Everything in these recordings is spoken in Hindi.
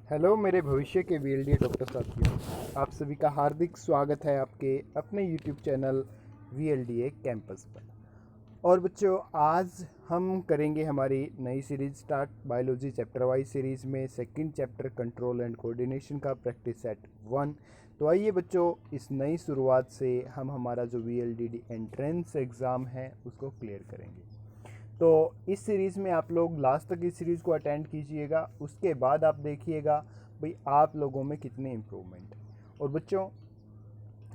हेलो मेरे भविष्य के वीएलडी डॉक्टर साथियों, आप सभी का हार्दिक स्वागत है आपके अपने यूट्यूब चैनल वीएलडीए कैंपस पर। और बच्चों, आज हम करेंगे हमारी नई series start biology chapter wise series में second chapter control and coordination का प्रैक्टिस सेट 1। तो आइए बच्चों, इस नई शुरुआत से हम हमारा जो वीएलडीडी एंट्रेंस एग्ज़ाम है उसको क्लियर करेंगे। तो इस सीरीज़ में आप लोग लास्ट तक इस सीरीज़ को अटेंड कीजिएगा, उसके बाद आप देखिएगा भाई आप लोगों में कितने इम्प्रूवमेंट है। और बच्चों,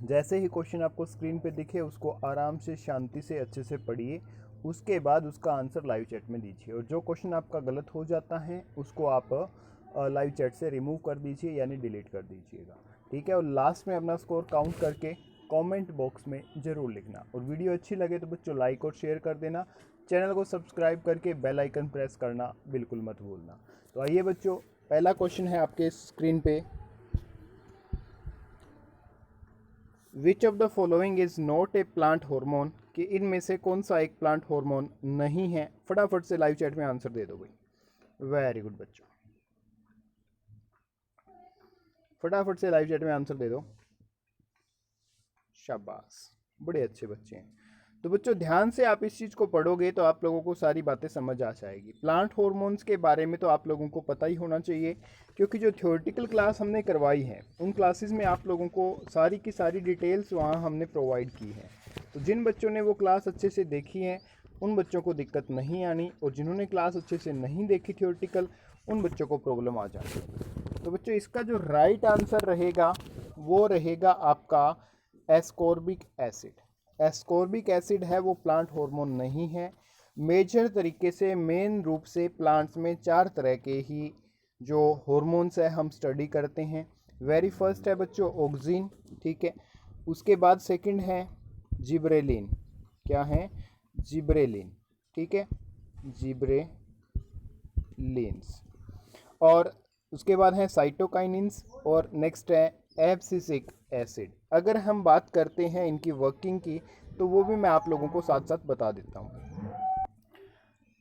जैसे ही क्वेश्चन आपको स्क्रीन पे दिखे उसको आराम से शांति से अच्छे से पढ़िए, उसके बाद उसका आंसर लाइव चैट में दीजिए। और जो क्वेश्चन आपका गलत हो जाता है उसको आप लाइव चैट से रिमूव कर दीजिए, यानी डिलीट कर दीजिएगा, ठीक है। और लास्ट में अपना स्कोर काउंट करके कमेंट बॉक्स में ज़रूर लिखना। और वीडियो अच्छी लगे तो बच्चों लाइक और शेयर कर देना, चैनल को सब्सक्राइब करके बेल आइकन प्रेस करना बिल्कुल मत भूलना। तो आइए बच्चों, पहला क्वेश्चन है आपके स्क्रीन पे, which of the following is not a plant hormone, कि इनमें से कौन सा एक प्लांट हार्मोन नहीं है। फटाफट से लाइव चैट में आंसर दे दो भाई। वेरी गुड बच्चों, फटाफट से लाइव चैट में आंसर दे दो, शाबाश, बड़े अच्छे बच्चे हैं। तो बच्चों ध्यान से आप इस चीज़ को पढ़ोगे तो आप लोगों को सारी बातें समझ आ जाएगी। प्लांट हार्मोन्स के बारे में तो आप लोगों को पता ही होना चाहिए, क्योंकि जो थ्योरेटिकल क्लास हमने करवाई है उन क्लासेस में आप लोगों को सारी की सारी डिटेल्स वहाँ हमने प्रोवाइड की है। तो जिन बच्चों ने वो क्लास अच्छे से देखी है उन बच्चों को दिक्कत नहीं आनी, और जिन्होंने क्लास अच्छे से नहीं देखी थ्योरेटिकल उन बच्चों को प्रॉब्लम आ जाती। तो बच्चों इसका जो राइट आंसर रहेगा वो रहेगा आपका एस्कॉर्बिक एसिड। एस्कॉर्बिक एसिड है वो प्लांट हार्मोन नहीं है। मेजर तरीके से मेन रूप से प्लांट्स में 4 तरह के ही जो हार्मोन्स है हम स्टडी करते हैं। वेरी फर्स्ट है बच्चों ऑक्सिन, ठीक है। उसके बाद सेकंड है जिब्रेलिन, क्या है, जिब्रेलिन, ठीक है, जिब्रेलिन्स। और उसके बाद है साइटोकाइनिन्स, और नेक्स्ट है एब्सिसिक एसिड। अगर हम बात करते हैं इनकी वर्किंग की तो वो भी मैं आप लोगों को साथ साथ बता देता हूँ।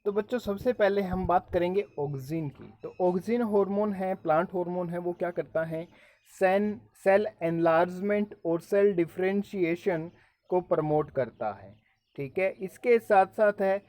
तो बच्चों सबसे पहले हम बात करेंगे ऑक्सिन की। तो ऑक्सिन हार्मोन है, प्लांट हार्मोन है, वो क्या करता है, सेल एनलार्जमेंट और सेल डिफरेंशिएशन को प्रमोट करता है, ठीक है। इसके साथ साथ है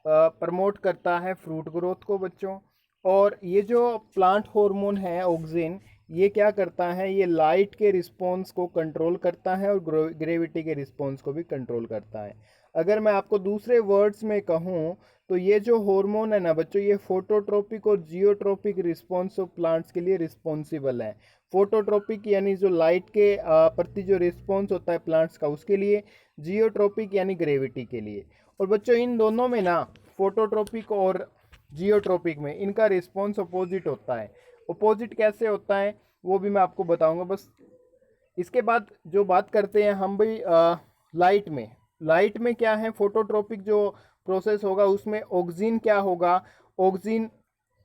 प्रमोट करता है फ्रूट ग्रोथ को बच्चों। और ये जो प्लांट हार्मोन है ऑक्सिन, ये क्या करता है, ये लाइट के रिस्पॉन्स को कंट्रोल करता है और ग्रेविटी के रिस्पॉन्स को भी कंट्रोल करता है। अगर मैं आपको दूसरे वर्ड्स में कहूँ तो ये जो हार्मोन है ना बच्चों, ये फोटोट्रोपिक और जियोट्रोपिक रिस्पॉन्स ऑफ प्लांट्स के लिए रिस्पॉन्सिबल है। फोटोट्रोपिक यानी जो लाइट के प्रति जो रिस्पॉन्स होता है प्लांट्स का उसके लिए, जियोट्रोपिक यानी ग्रेविटी के लिए। और बच्चों इन दोनों में ना, फोटोट्रोपिक और जियोट्रोपिक में इनका रिस्पॉन्स अपोजिट होता है। अपोजिट कैसे होता है वो भी मैं आपको बताऊंगा। बस इसके बाद जो बात करते हैं हम भी लाइट में क्या है, फोटोट्रोपिक जो प्रोसेस होगा उसमें ऑक्सिन क्या होगा, ऑक्सिन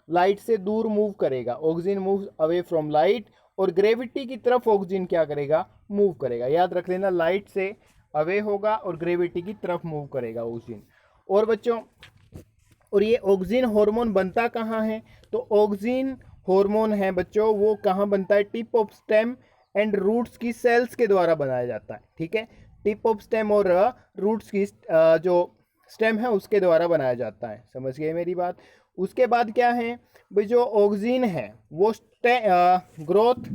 लाइट से दूर मूव करेगा, auxin move away from light, और ग्रेविटी की तरफ ऑक्सिन क्या करेगा, मूव करेगा। याद रख लेना, लाइट से अवे होगा और ग्रेविटी की तरफ मूव करेगा ऑक्सिन। और बच्चों, और ये ऑक्सिन हार्मोन बनता कहाँ है, तो ऑक्सिन हार्मोन है बच्चों वो कहाँ बनता है, tip of stem and roots की सेल्स के द्वारा बनाया जाता है, ठीक है। टिप ऑफ स्टेम और रूट्स की जो स्टेम है उसके द्वारा बनाया जाता है, समझ गए मेरी बात। उसके बाद क्या है भाई, जो ऑक्सिन है वो ग्रोथ,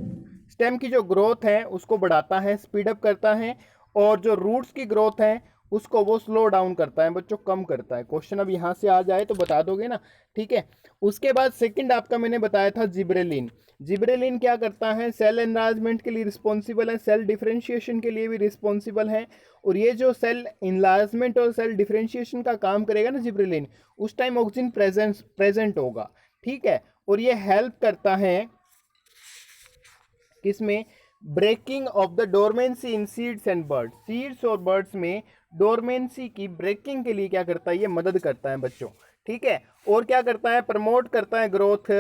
स्टेम की जो ग्रोथ है उसको बढ़ाता है, स्पीड अप करता है, और जो रूट्स की ग्रोथ है उसको वो स्लो डाउन करता है बच्चों, कम करता है। क्वेश्चन अब यहाँ से आ जाए तो बता दोगे ना, ठीक है। उसके बाद सेकंड आपका मैंने बताया था जिब्रेलिन। जिब्रेलिन क्या करता है, सेल एनलार्जमेंट के लिए रिस्पॉन्सिबल है, सेल डिफरेंशिएशन के लिए भी रिस्पॉन्सिबल है। और ये जो सेल एनलार्जमेंट और सेल डिफरेंशिएशन का काम करेगा ना जिब्रेलिन, उस टाइम ऑक्सिन प्रेजेंट होगा, ठीक है। और ये हेल्प करता है किसमें, breaking of the dormancy in seeds and buds. Seeds और बर्ड्स में डोरमेंसी की ब्रेकिंग के लिए क्या करता है, ये मदद करता है बच्चों, ठीक है। और क्या करता है, प्रमोट करता है ग्रोथ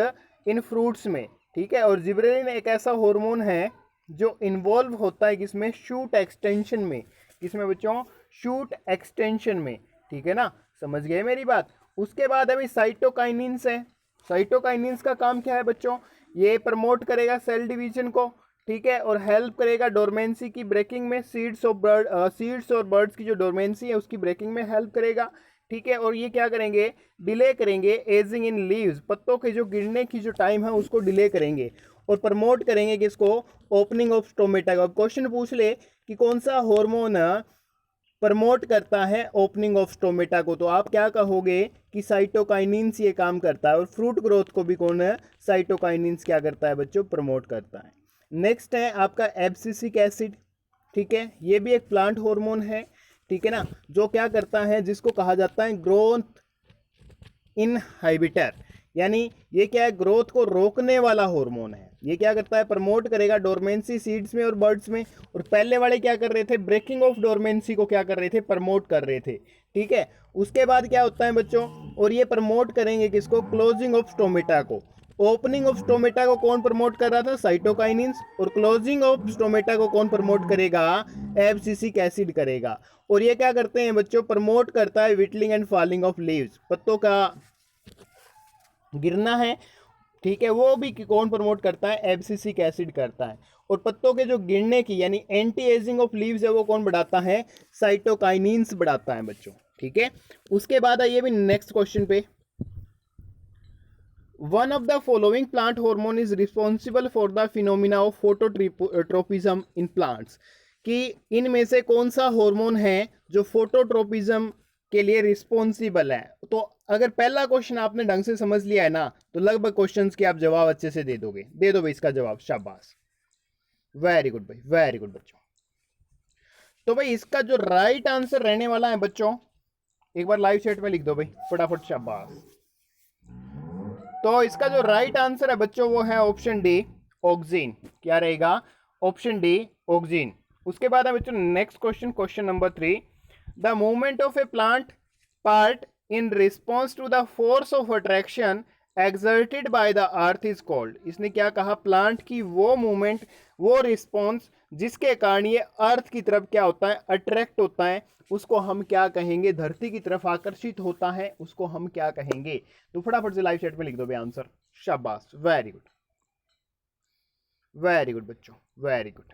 इन फ्रूट्स में, ठीक है। और जिब्रेलिन एक ऐसा हार्मोन है जो इन्वॉल्व होता है किसमें, शूट एक्सटेंशन में, किसमें बच्चों, शूट एक्सटेंशन में, ठीक है ना, समझ गए मेरी बात। उसके बाद अभी साइटोकाइनिन्स है। साइटोकाइनिन्स का काम क्या है बच्चों, ये प्रमोट करेगा सेल डिवीजन को, ठीक है, और हेल्प करेगा डोरमेंसी की ब्रेकिंग में, सीड्स और बर्ड्स की जो डोरमेंसी है उसकी ब्रेकिंग में हेल्प करेगा, ठीक है। और ये क्या करेंगे, डिले करेंगे एजिंग इन लीव्स, पत्तों के जो गिरने की जो टाइम है उसको डिले करेंगे, और प्रमोट करेंगे किसको, ओपनिंग ऑफ स्टोमेटा का। क्वेश्चन पूछ ले कि कौन सा हार्मोन प्रमोट करता है ओपनिंग ऑफ स्टोमेटा को, तो आप क्या कहोगे कि साइटोकाइनिन्स ये काम करता है, और फ्रूट ग्रोथ को भी कौन है, साइटोकाइनिन्स क्या करता है बच्चों, प्रमोट करता है। नेक्स्ट है आपका एब्सिसिक एसिड, ठीक है, ये भी एक प्लांट हार्मोन है, ठीक है ना, जो क्या करता है, जिसको कहा जाता है ग्रोथ इनहाइबिटर, यानी ये क्या है, ग्रोथ को रोकने वाला हार्मोन है। ये क्या करता है, प्रमोट करेगा डोरमेंसी सीड्स में और बर्ड्स में, और पहले वाले क्या कर रहे थे, ब्रेकिंग ऑफ डोरमेंसी को क्या कर रहे थे, प्रमोट कर रहे थे, ठीक है। उसके बाद क्या होता है बच्चों, और ये प्रमोट करेंगे किसको, क्लोजिंग ऑफ स्टोमेटा को। ओपनिंग ऑफ स्टोमेटा को कौन प्रमोट कर रहा था, साइटोकाइनिन्स, और क्लोजिंग ऑफ स्टोमेटा को कौन प्रमोट करेगा, एब्सिसिक एसिड करेगा। और ये क्या करते हैं बच्चों, प्रमोट करता है विटलिंग एंड फॉलिंग ऑफ लीव्स, पत्तों का गिरना है, ठीक है, वो भी कौन प्रमोट करता है, एब्सिसिक एसिड करता है। और पत्तों के जो गिरने की यानी एंटी एजिंग ऑफ लीव्स है वो कौन बढ़ाता है, साइटोकाइनिन्स बढ़ाता है बच्चों, ठीक है। उसके बाद आइए भी नेक्स्ट क्वेश्चन पे, one of the following plant hormone is responsible for the phenomena of phototropism in plants, कि इनमें से कौन सा हार्मोन है जो फोटोट्रोपिज्म के लिए रिस्पॉन्सिबल है। तो अगर पहला क्वेश्चन आपने ढंग से समझ लिया है ना, तो लगभग क्वेश्चंस के आप जवाब अच्छे से दे दोगे। दे दो भाई इसका जवाब, शाबाश, वेरी गुड भाई, वेरी गुड बच्चों। तो भाई इसका जो राइट आंसर रहने वाला है बच्चों, एक बार लाइव चैट में लिख दो भाई फटाफट, शाबाश। तो इसका जो राइट आंसर है बच्चों वो है ऑप्शन डी, ऑक्सीन। क्या रहेगा, ऑप्शन डी, ऑक्सीन। उसके बाद है बच्चों next question, question number 3, the movement of a plant part in response to the force of attraction exerted by the earth is called. इसने क्या कहा, प्लांट की वो मूवमेंट, वो रिस्पॉन्स जिसके कारण ये अर्थ की तरफ क्या होता है, अट्रैक्ट होता है, उसको हम क्या कहेंगे, धरती की तरफ आकर्षित होता है, उसको हम क्या कहेंगे। तो फटाफट से लाइव चैट में लिख दो भाई आंसर, शाबाश, वेरी गुड, वेरी गुड बच्चों, वेरी गुड।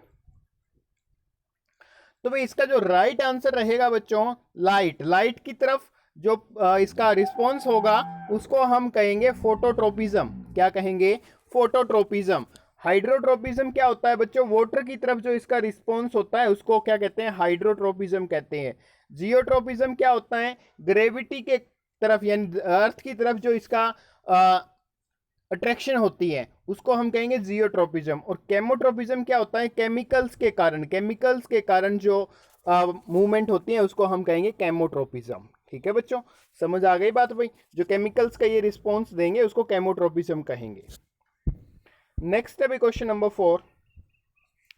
तो भाई इसका जो राइट आंसर रहेगा बच्चों, लाइट, लाइट की तरफ जो इसका रिस्पॉन्स होगा उसको हम कहेंगे फोटोट्रोपिज्म। क्या कहेंगे, फोटोट्रोपिज्म। हाइड्रोट्रोपिज्म क्या होता है बच्चों, वाटर की तरफ जो इसका रिस्पॉन्स होता है उसको क्या कहते हैं, हाइड्रोट्रोपिज्म कहते हैं। जियोट्रोपिज्म क्या होता है, ग्रेविटी के तरफ यानी अर्थ की तरफ जो इसका अट्रैक्शन होती है उसको हम कहेंगे जियोट्रोपिज्म। और केमोट्रोपिज्म क्या होता है, केमिकल्स के कारण जो मूवमेंट होती है उसको हम कहेंगे केमोट्रोपिज्म। ठीक है बच्चों, समझ आ गई बात भाई, जो केमिकल्स का ये रिस्पॉन्स देंगे उसको केमोट्रोपिज्म कहेंगे। नेक्स्ट है भाई question number 4,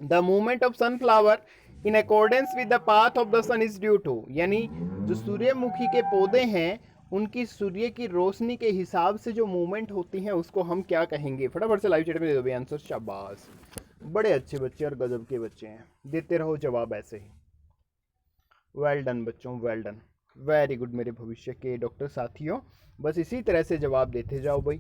the movement of sunflower in accordance with the path of the sun is due to, यानी जो सूर्यमुखी के पौधे हैं उनकी सूर्य की रोशनी के हिसाब से जो मूवमेंट होती है उसको हम क्या कहेंगे। फटाफट से लाइव चैट में दे दो भाई आंसर, शाबाश, बड़े अच्छे बच्चे और गजब के बच्चे हैं, देते रहो जवाब ऐसे ही। वेल डन बच्चों, वेल डन, वेरी गुड मेरे भविष्य के डॉक्टर साथियों, बस इसी तरह से जवाब देते जाओ भाई।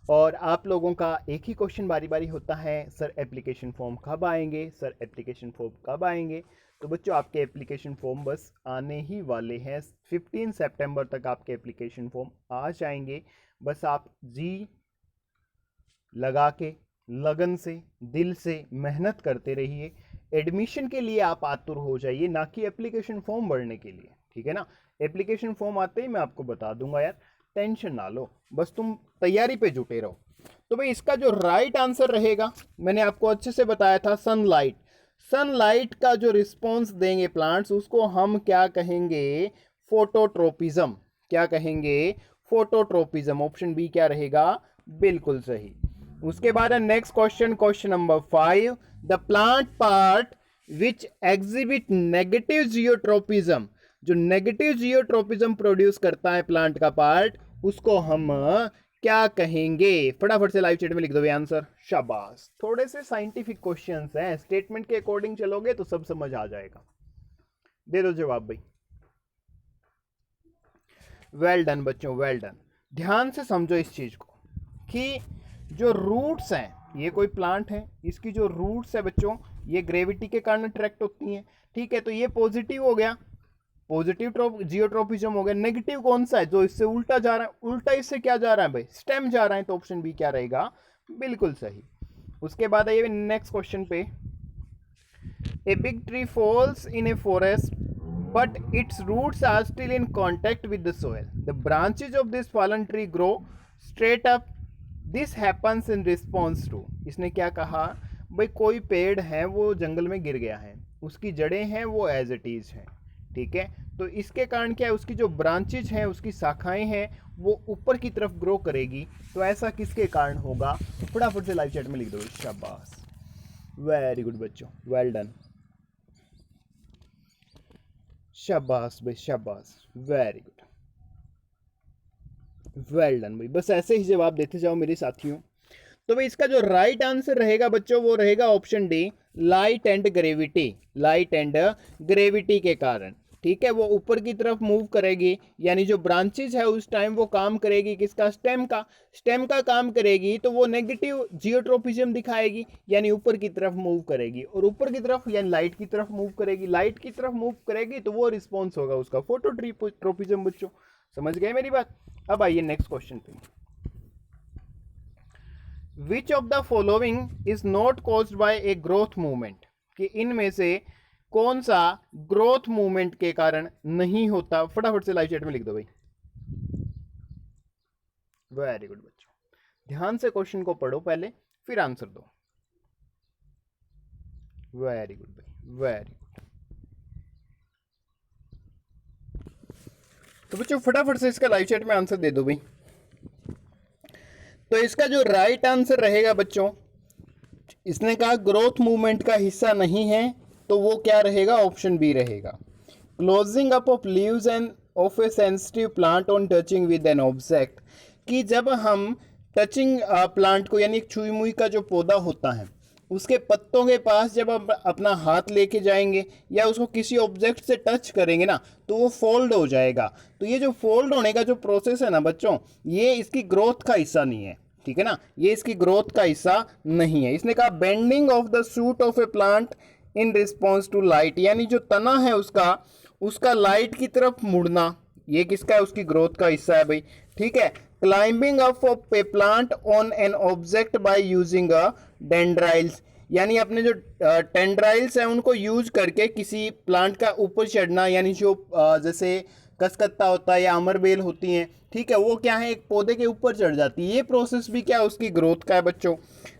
और आप लोगों का एक ही क्वेश्चन बारी बारी होता है, सर एप्लीकेशन फॉर्म कब आएंगे, सर एप्लीकेशन फॉर्म कब आएंगे। तो बच्चों आपके एप्लीकेशन फॉर्म बस आने ही वाले हैं, 15 सितंबर तक आपके एप्लीकेशन फॉर्म आ जाएंगे। बस आप जी लगा के, लगन से, दिल से मेहनत करते रहिए। एडमिशन के लिए आप आतुर हो जाइए, ना कि एप्लीकेशन फॉर्म भरने के लिए, ठीक है ना। एप्लीकेशन फॉर्म आते ही मैं आपको बता दूंगा यार, टेंशन ना लो, बस तुम तैयारी पे जुटे रहो। तो भाई इसका जो राइट आंसर रहेगा, मैंने आपको अच्छे से बताया था, सनलाइट। सनलाइट का जो रिस्पॉन्स देंगे प्लांट्स उसको हम क्या कहेंगे, फोटोट्रोपिज्म। क्या कहेंगे, फोटोट्रोपिज्म। ऑप्शन बी क्या रहेगा, बिल्कुल सही। उसके बाद है next question, question number 5, the plant part which exhibit negative geotropism, जो नेगेटिव जियोट्रोपिज्म प्रोड्यूस करता है प्लांट का पार्ट, उसको हम क्या कहेंगे। फटाफट से लाइव चैट में लिख दो आंसर, शाबाश। थोड़े से साइंटिफिक क्वेश्चंस हैं, स्टेटमेंट के अकॉर्डिंग चलोगे तो सब समझ आ जाएगा। दे दो जवाब भाई, वेल डन बच्चों, वेल डन। ध्यान से समझो इस चीज को कि जो रूट्स हैं, ये कोई प्लांट है, इसकी जो रूट्स है बच्चों ये ग्रेविटी के कारण अट्रैक्ट होती हैं, ठीक है। तो ये पॉजिटिव हो गया, पॉजिटिव जियोट्रोपिज्म हो गया। नेगेटिव कौन सा है, जो इससे उल्टा जा रहा है, उल्टा इससे क्या जा रहा है भाई, स्टेम जा रहा है, तो ऑप्शन बी क्या रहेगा, बिल्कुल सही। उसके बाद आइए नेक्स्ट क्वेश्चन पे। A big tree falls in a forest but its roots are still in contact with the soil. The branches of this fallen tree grow straight up. This happens in response to, इसने क्या कहा भाई, कोई पेड़ है वो जंगल में गिर गया है, उसकी जड़ें हैं वो एज इट इज हैं, ठीक है। तो इसके कारण क्या है, उसकी जो ब्रांचेज हैं, उसकी शाखाएं हैं, वो ऊपर की तरफ ग्रो करेगी। तो ऐसा किसके कारण होगा, फटाफट से लाइव चैट में लिख दो। शाबाश, वेरी गुड बच्चों, वेल डन, शाबाश भाई शाबाश, वेरी गुड, वेल डन भाई। बस ऐसे ही जवाब देते जाओ मेरे साथियों। तो भाई इसका जो राइट आंसर रहेगा बच्चों वो रहेगा option D, light and gravity. Light and gravity के कारण, ठीक है, वो ऊपर की तरफ मूव करेगी, यानी जो ब्रांचेज है उस टाइम वो काम करेगी किसका, स्टेम का काम करेगी। तो वो नेगेटिव जियोट्रोपिज्म दिखाएगी, यानी ऊपर की तरफ मूव करेगी, और ऊपर की तरफ यानी लाइट की तरफ मूव करेगी, लाइट की तरफ मूव करेगी तो वो रिस्पॉन्स होगा उसका फोटोट्रोपिज्म। बच्चों समझ गए मेरी बात। अब आइए नेक्स्ट क्वेश्चन पे। Which of the following is not caused by a growth movement, कि इनमें से कौन सा ग्रोथ मूवमेंट के कारण नहीं होता, फटाफट से लाइव चैट में लिख दो भाई। वेरी गुड बच्चों, ध्यान से क्वेश्चन को पढ़ो पहले फिर आंसर दो। वेरी गुड भाई, वेरी गुड। तो बच्चों फटाफट से इसका लाइव चैट में आंसर दे दो भाई। तो इसका जो राइट आंसर रहेगा बच्चों, इसने कहा ग्रोथ मूवमेंट का हिस्सा नहीं है, तो वो क्या रहेगा, ऑप्शन बी रहेगा। Closing up of leaves end of A sensitive plant on touching with an object, कि जब हम टचिंग प्लांट को, यानी एक छुई मुई का जो पौधा होता है उसके पत्तों के पास जब हम अपना हाथ लेके जाएंगे या उसको किसी ऑब्जेक्ट से टच करेंगे ना, तो वो फोल्ड हो जाएगा। तो ये जो फोल्ड होने का जो प्रोसेस है ना बच्चों, ये इसकी ग्रोथ का हिस्सा नहीं है, ठीक है ना, ये इसकी ग्रोथ का हिस्सा नहीं है। इसने कहा bending of the shoot of a plant in response to light, यानी जो तना है उसका लाइट की तरफ मुड़ना, ये किसका है, उसकी ग्रोथ का हिस्सा है भाई, ठीक है। Climbing up of a plant on an object by using a tendrils, यानी अपने जो टेंड्राइल्स हैं उनको यूज करके किसी प्लांट का ऊपर चढ़ना, यानी जो जैसे कसकत्ता होता है या अमरबेल होती हैं, ठीक है, वो क्या है, एक पौधे के ऊपर चढ़ जाती है। ये प्रोसेस भी क्या, उसकी ग्रोथ का है बच्चों।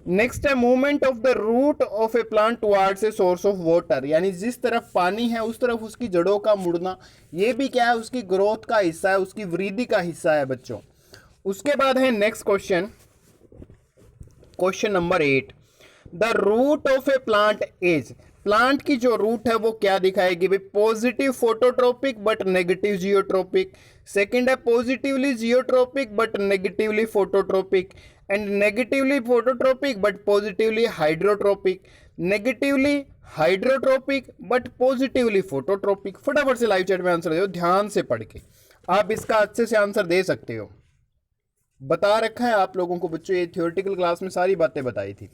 नेक्स्ट है movement of the root of a plant towards a source of water, यानी जिस तरफ पानी है उस तरफ उसकी जड़ों का मुड़ना, ये भी क्या है, उसकी ग्रोथ का हिस्सा है, उसकी वृद्धि का हिस्सा है बच्चों। उसके बाद है next question, question number 8। The root of a plant is, plant की जो रूट है वो क्या दिखाएगी भाई, positive phototropic but negative geotropic. Second है positively geotropic but negatively phototropic, and negatively phototropic but positively hydrotropic, negatively hydrotropic but positively phototropic. फटाफट से लाइव चैट में आंसर दो, ध्यान से पढ़ के आप इसका अच्छे से आंसर दे सकते हो। बता रखा है आप लोगों को बच्चों, ये थ्योरेटिकल क्लास में सारी बातें बताई थी,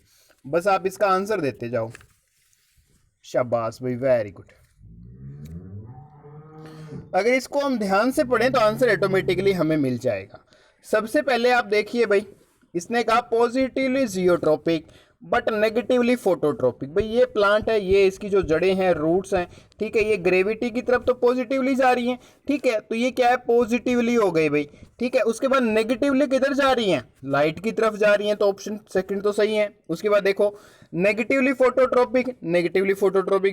बस आप इसका आंसर देते जाओ। शाबाश भाई, वेरी गुड। अगर इसको हम ध्यान से पढ़ें तो आंसर ऑटोमेटिकली हमें मिल जाएगा। सबसे पहले आप देखिए भाई, इसने कहा positively geotropic but negatively phototropic. भाई ये प्लांट है, ये इसकी जो जड़ें हैं, रूट्स हैं, ठीक है, ये ग्रेविटी की तरफ तो पॉजिटिवली जा रही हैं, ठीक है, तो ये क्या है, पॉजिटिवली हो गई भाई, ठीक है। उसके बाद नेगेटिवली किधर जा रही हैं, लाइट की तरफ जा रही हैं, तो ऑप्शन सेकंड तो सही है। उसके बाद देखो नेगेटिवली फोटोट्रोपिक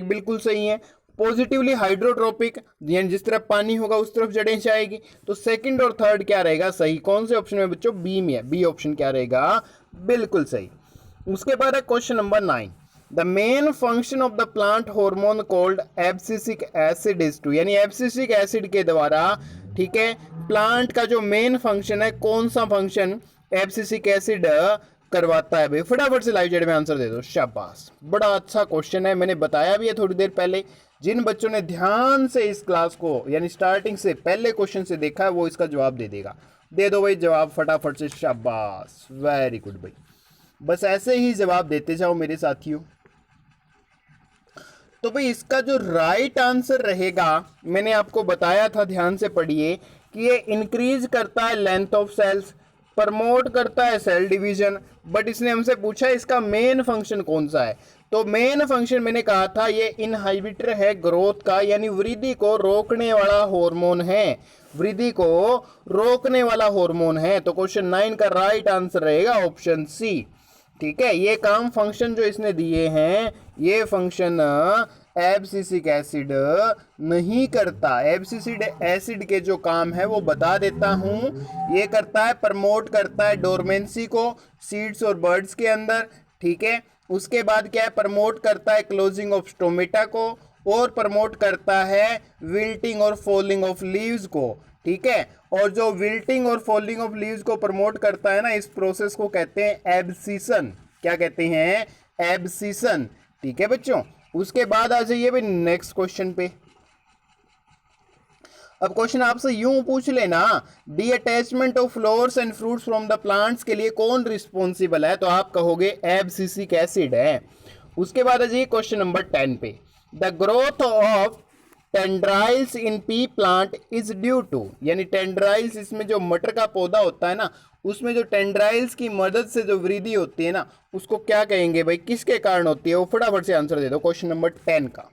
बिल्कुल सही है। पॉजिटिवली हाइड्रोट्रोपिक, यानी जिस तरफ पानी होगा उस तरफ जड़ें जाएगी, तो सेकंड और थर्ड क्या रहेगा, सही। कौन से ऑप्शन में बच्चों, बी में है, बी ऑप्शन क्या रहेगा, बिल्कुल सही। उसके बाद है question number 9। The main function of the plant hormone called abscisic acid is to, यानी एब्सिसिक एसिड के द्वारा, ठीक है, प्लांट का जो मेन फंक्शन है, कौन सा फंक्शन एब्सिसिक एसिड करवाता है भाई। फटाफट से लाइव चैट में आंसर दे दो। शाबाश, बड़ा अच्छा क्वेश्चन है, मैंने बताया भी है थोड़ी देर पहले। जिन बच्चों ने ध्यान से इस क्लास को यानी स्टार्टिंग से पहले क्वेश्चन से देखा है वो इसका जवाब दे देगा। दे दो भाई जवाब फटाफट से, शाबाश, वेरी गुड भाई। बस ऐसे ही जवाब देते जाओ मेरे साथियों। तो भाई इसका जो राइट आंसर रहेगा, मैंने आपको बताया था, ध्यान से पढ़िए, कि ये इंक्रीज करता है लेंथ ऑफ सेल्स, प्रमोट करता है सेल डिवीजन, बट इसने हमसे पूछा इसका मेन फंक्शन कौन सा है। तो मेन फंक्शन मैंने कहा था ये इनहाइबिटर है ग्रोथ का, यानी वृद्धि को रोकने वाला हार्मोन है, वृद्धि को रोकने वाला हार्मोन है। तो क्वेश्चन 9 का राइट आंसर रहेगा ऑप्शन सी। ठीक है, ये काम फंक्शन जो इसने दिए हैं, ये फंक्शन एब्सिसिक एसिड नहीं करता। एब्सिसिक एसिड के जो काम है वो बता देता हूं। ये करता है, प्रमोट करता है डोरमेंसी को सीड्स और बर्ड्स के अंदर। ठीक है, उसके बाद क्या है, प्रमोट करता है क्लोजिंग ऑफ स्टोमेटा को, और प्रमोट करता है विल्टिंग और फॉलिंग ऑफ लीव्स को। ठीक है, और जो विल्टिंग और फॉलिंग ऑफ लीव्स को प्रमोट करता है ना, इस प्रोसेस को कहते हैं एब्सिशन। क्या कहते हैं? एब्सिशन। ठीक है बच्चों, उसके बाद आ जाइए भाई नेक्स्ट क्वेश्चन पे। अब क्वेश्चन आपसे यूं पूछ लेना, the attachment of flowers and fruits from the plants के लिए कौन रिस्पॉन्सिबल है? तो आप कहोगे एब्सिसिक एसिड है। उसके बाद आ जाइए क्वेश्चन नंबर 10 पे, the growth of tendrils in pea plant is due to, यानी टेंड्राइल्स, इसमें जो मटर का पौधा होता है ना, उसमें जो टेंड्राइल्स की मदद से जो वृद्धि होती है ना, उसको क्या कहेंगे भाई, किसके कारण होती है? वो फटाफट से आंसर दे दो क्वेश्चन नंबर 10 का।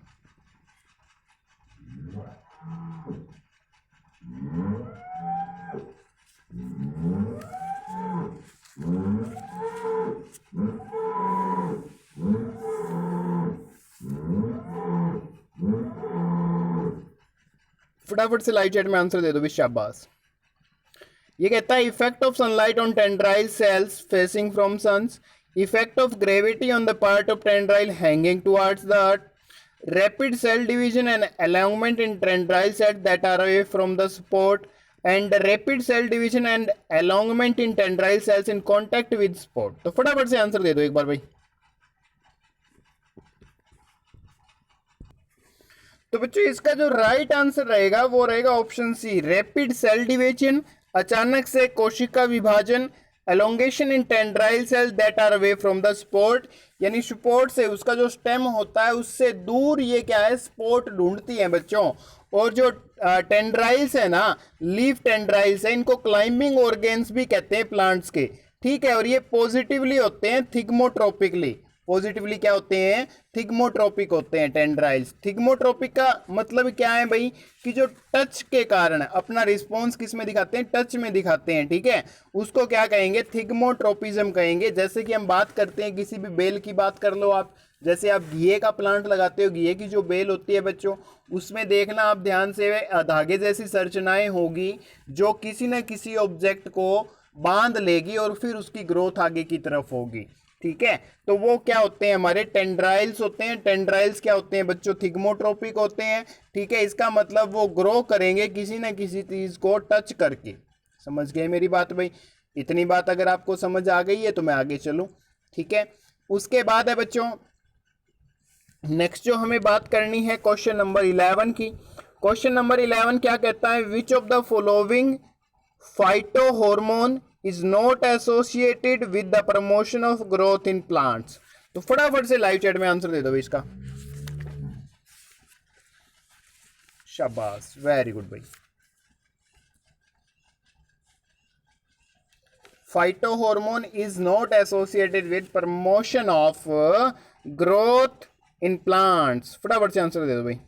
फटाफट से लाइव चैट में आंसर दे दो भी, शाबाश। ये कहता है effect of sunlight on tendril cells facing from suns, effect of gravity on the part of tendril hanging towards the earth, rapid cell division and alignment in tendril cells that are away from the spot, and rapid cell division and alignment in tendril cells in contact with spot। तो फटाफट से आंसर दे दो एक बार भाई। तो बच्चों इसका जो राइट आंसर रहेगा वो रहेगा option C, rapid cell division, अचानक से कोशिका विभाजन, elongation in tendril cell that are away from the support, यानी स्पोर्ट से, उसका जो स्टेम होता है उससे दूर ये क्या है, स्पोर्ट ढूंढती है बच्चों। और जो टेंड्राइल्स है ना, लीफ टेंड्राइल्स है, इनको क्लाइंबिंग ऑर्गेन्स भी कहते हैं प्लांट्स के। ठीक है, और ये पॉजिटिवली होते हैं थिग्मोट्रोपिकली। पॉजिटिवली क्या होते हैं? थिग्मोट्रोपिक होते हैं टेंड्राइल्स। थिग्मोट्रोपिक का मतलब क्या है भाई, कि जो टच के कारण अपना रिस्पॉन्स किस में दिखाते हैं? टच में दिखाते हैं। ठीक है, उसको क्या कहेंगे? थिग्मोट्रोपिज्म कहेंगे। जैसे कि हम बात करते हैं किसी भी बेल की बात कर लो आप, जैसे आप घिए का प्लांट लगाते हो, घिए की जो बेल होती है बच्चों, उसमें देखना आप ध्यान से, धागे जैसी संरचनाएं होगी जो किसी न किसी ऑब्जेक्ट को बांध लेगी और फिर उसकी ग्रोथ आगे की तरफ होगी। ठीक है, तो वो क्या होते हैं? हमारे टेंड्राइल्स होते हैं। टेंड्राइल्स क्या होते हैं बच्चों? थिग्मोट्रोपिक होते हैं। ठीक है, इसका मतलब वो ग्रो करेंगे किसी न किसी चीज को टच करके। समझ गए मेरी बात भाई? इतनी बात अगर आपको समझ आ गई है तो मैं आगे चलूं। ठीक है, उसके बाद है बच्चों नेक्स्ट जो हमें बात करनी है क्वेश्चन नंबर 11 की। क्वेश्चन नंबर 11 क्या कहता है? Which of the following phytohormone is not associated with the promotion of growth in plants। तो फटाफट से लाइव चैट में आंसर दे दो इसका। शाबाश, वेरी गुड भाई। Phytohormone is not associated with promotion of growth in plants. फटाफट से आंसर दे दो भाई।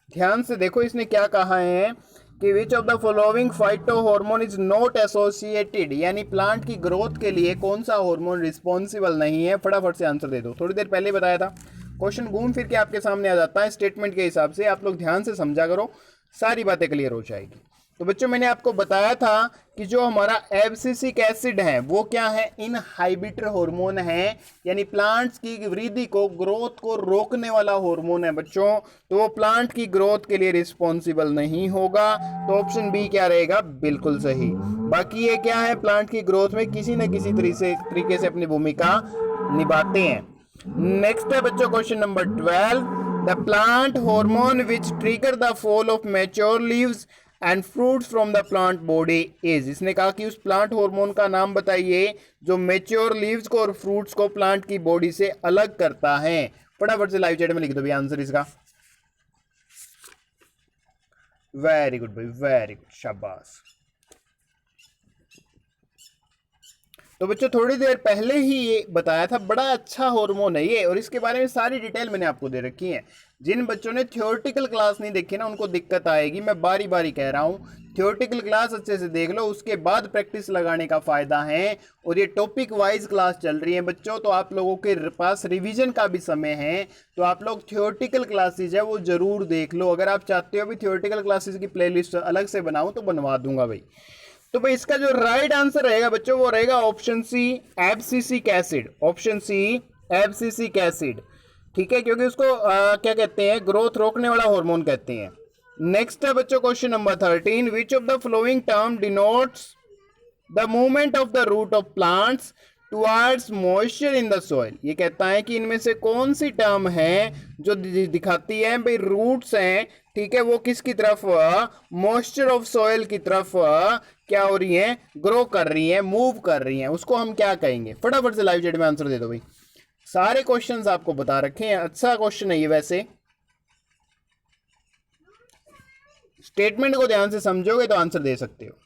ध्यान से देखो इसने क्या कहा है कि which of the following phytohormone is not associated, यानी प्लांट की ग्रोथ के लिए कौन सा हार्मोन रिस्पॉन्सिबल नहीं है। फटाफट से आंसर दे दो। थोड़ी देर पहले बताया था, क्वेश्चन घूम फिर के आपके सामने आ जाता है स्टेटमेंट के हिसाब से। आप लोग ध्यान से समझा करो, सारी बातें क्लियर हो जाएगी। तो बच्चों मैंने आपको बताया था कि जो हमारा एब्सिसिक एसिड है वो क्या है? इनहाइबिटर हार्मोन है, यानी प्लांट्स की वृद्धि को, ग्रोथ को रोकने वाला हार्मोन है बच्चों। तो वो प्लांट की ग्रोथ के लिए रिस्पॉन्सिबल नहीं होगा। तो ऑप्शन बी क्या रहेगा? बिल्कुल सही। बाकी ये क्या है? प्लांट की ग्रोथ में किसी न किसी तरीके से अपनी भूमिका निभाते हैं। नेक्स्ट है बच्चों question number 12, the plant hormone which trigger the fall of mature leaves and fruits from the plant body is, इसने कहा कि उस प्लांट हार्मोन का नाम बताइए जो मेच्योर लीव्स को और फ्रूट्स को प्लांट की बॉडी से अलग करता है। फटाफट से लाइव चैट में लिख दो भैया आंसर इसका। वेरी गुड भाई, वेरी गुड, शाबाश। तो बच्चों थोड़ी देर पहले ही ये बताया था, बड़ा अच्छा हार्मोन है ये, और इसके बारे में सारी डिटेल मैंने आपको दे रखी है। जिन बच्चों ने थियोरेटिकल क्लास नहीं देखी ना उनको दिक्कत आएगी, मैं बारी बारी कह रहा हूँ। थियोरेटिकल क्लास अच्छे से देख लो, उसके बाद प्रैक्टिस लगाने का फायदा है। और ये टॉपिक वाइज क्लास चल रही है बच्चों, तो आप लोगों के पास रिवीजन का भी समय है, तो आप लोग थियोरेटिकल क्लासेज है वो जरूर देख लो। अगर आप चाहते हो भी थियोरेटिकल क्लासेज की प्लेलिस्ट अलग से बनाऊं तो बनवा दूंगा भाई। तो भाई इसका जो राइट आंसर रहेगा बच्चों वो रहेगा option c, abscisic acid. Option c, abscisic acid, ठीक है, क्योंकि उसको क्या कहते हैं, ग्रोथ रोकने वाला हार्मोन कहते हैं। नेक्स्ट है बच्चों question number 13, which of the following term denotes the movement of the root of plants towards moisture in the soil. ये कहता है कि इनमें से कौन सी टर्म है जो दिखाती है भाई रूट्स हैं, ठीक है, वो किसकी तरफ, मॉइस्चर ऑफ सॉइल की तरफ क्या हो रही है, ग्रो कर रही है, मूव कर रही है, उसको हम क्या कहेंगे। फटाफट से लाइव चैट में आंसर दे दो भाई। सारे क्वेश्चंस आपको बता रखे हैं, अच्छा क्वेश्चन है ये। वैसे स्टेटमेंट को ध्यान से समझोगे तो आंसर दे सकते हो।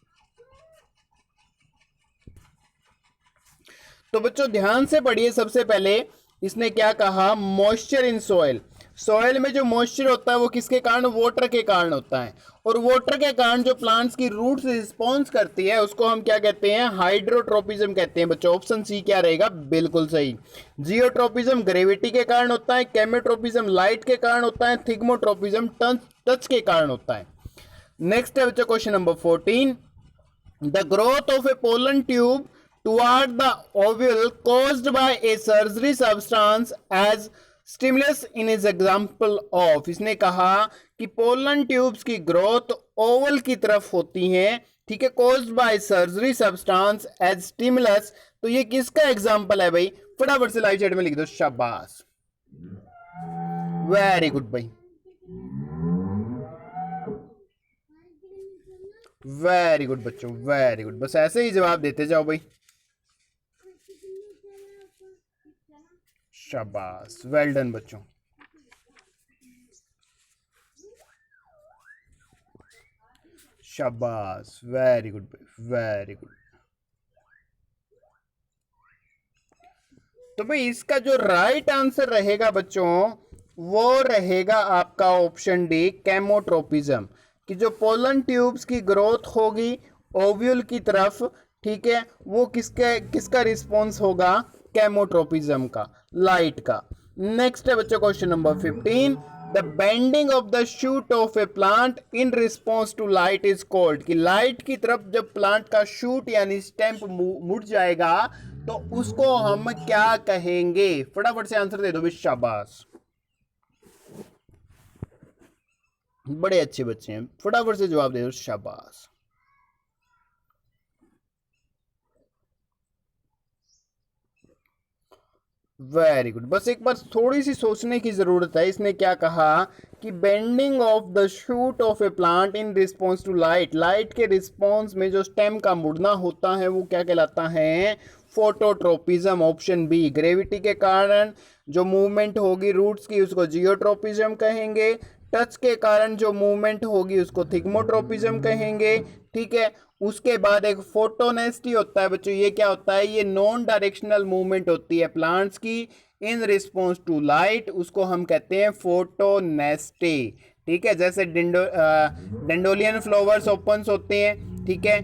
तो बच्चों ध्यान से पढ़िए। सबसे पहले इसने क्या कहा, मॉइस्चर इन सॉइल। सॉइल में जो मॉइस्चर होता है वो किसके कारण, वाटर के कारण होता है, और वाटर के कारण जो प्लांट्स की रूट्स रिस्पॉन्स करती है उसको हम क्या कहते हैं, हाइड्रोट्रोपिज्म कहते हैं बच्चों। ऑप्शन सी क्या रहेगा, बिल्कुल सही। जियोट्रोपिज्म ग्रेविटी के कारण होता है, केमोट्रोपिज्म लाइट के कारण होता है, थिग्मोट्रोपिज्म टच के कारण होता है। नेक्स्ट है बच्चों question number 14, the growth of A pollen tube toward the ovule caused by a surgery substance as stimulus in his example of। इसने कहा कि पोलन ट्यूब्स की ग्रोथ ओवल की तरफ होती है, ठीक है, caused by surgery substance as stimulus। तो ये किसका एग्जाम्पल है भाई, फटाफट से लाइव चैट में लिख दो, शाबाश, वेरी गुड भाई, वेरी गुड बच्चों, वेरी गुड। बस ऐसे ही जवाब देते जाओ भाई, शाबाश, वेल डन बच्चों। शाबाश, वेरी गुड, वेरी गुड। तो भाई इसका जो राइट आंसर रहेगा बच्चों वो रहेगा आपका ऑप्शन डी, केमोट्रोपिज्म। कि जो पोलन ट्यूब्स की ग्रोथ होगी ओव्यूल की तरफ, ठीक है, वो किसका रिस्पॉन्स होगा, केमोट्रोपिज्म का, लाइट का। नेक्स्ट है बच्चों question number 15, the bending of the shoot of a plant in response to light is called. कि लाइट की तरफ जब प्लांट का शूट यानी स्टेम मुड़ जाएगा तो उसको हम क्या कहेंगे। फटाफट से आंसर दे दो, शाबाश, बड़े अच्छे बच्चे हैं, फटाफट से जवाब दे दो, शाबाश। Very good. बस एक बार थोड़ी सी सोचने की जरूरत है। इसने क्या कहा कि bending of the shoot of a plant in response to light, light के रिस्पॉन्स में जो स्टेम का मुड़ना होता है वो क्या कहलाता है, फोटोट्रोपिज्म। ऑप्शन बी, ग्रेविटी के कारण जो मूवमेंट होगी रूट्स की उसको जियोट्रोपिज्म कहेंगे, टच के कारण जो मूवमेंट होगी उसको थिग्मोट्रोपिज्म कहेंगे, ठीक है। उसके बाद एक फोटोनेस्टी होता है बच्चों, ये क्या होता है, ये नॉन डायरेक्शनल मूवमेंट होती है प्लांट्स की इन रिस्पॉन्स टू लाइट, उसको हम कहते हैं फोटोनेस्टी, ठीक है। जैसे डेंडोलियन फ्लावर्स ओपन होते हैं, ठीक है,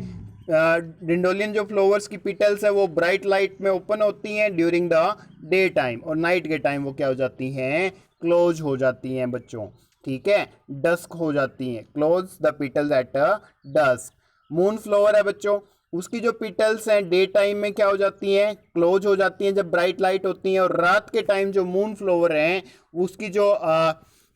डिंडोलियन जो फ्लावर्स की पिटल्स है वो ब्राइट लाइट में ओपन होती हैं ड्यूरिंग द डे टाइम, और नाइट के टाइम वो क्या हो जाती हैं, क्लोज हो जाती हैं बच्चों, ठीक है, डस्क हो जाती हैं, close the petals at dusk. Moon flower है बच्चों, उसकी जो पिटल्स हैं डे टाइम में क्या हो जाती हैं, क्लोज हो जाती हैं जब ब्राइट लाइट होती है, और रात के टाइम जो मून फ्लावर हैं उसकी जो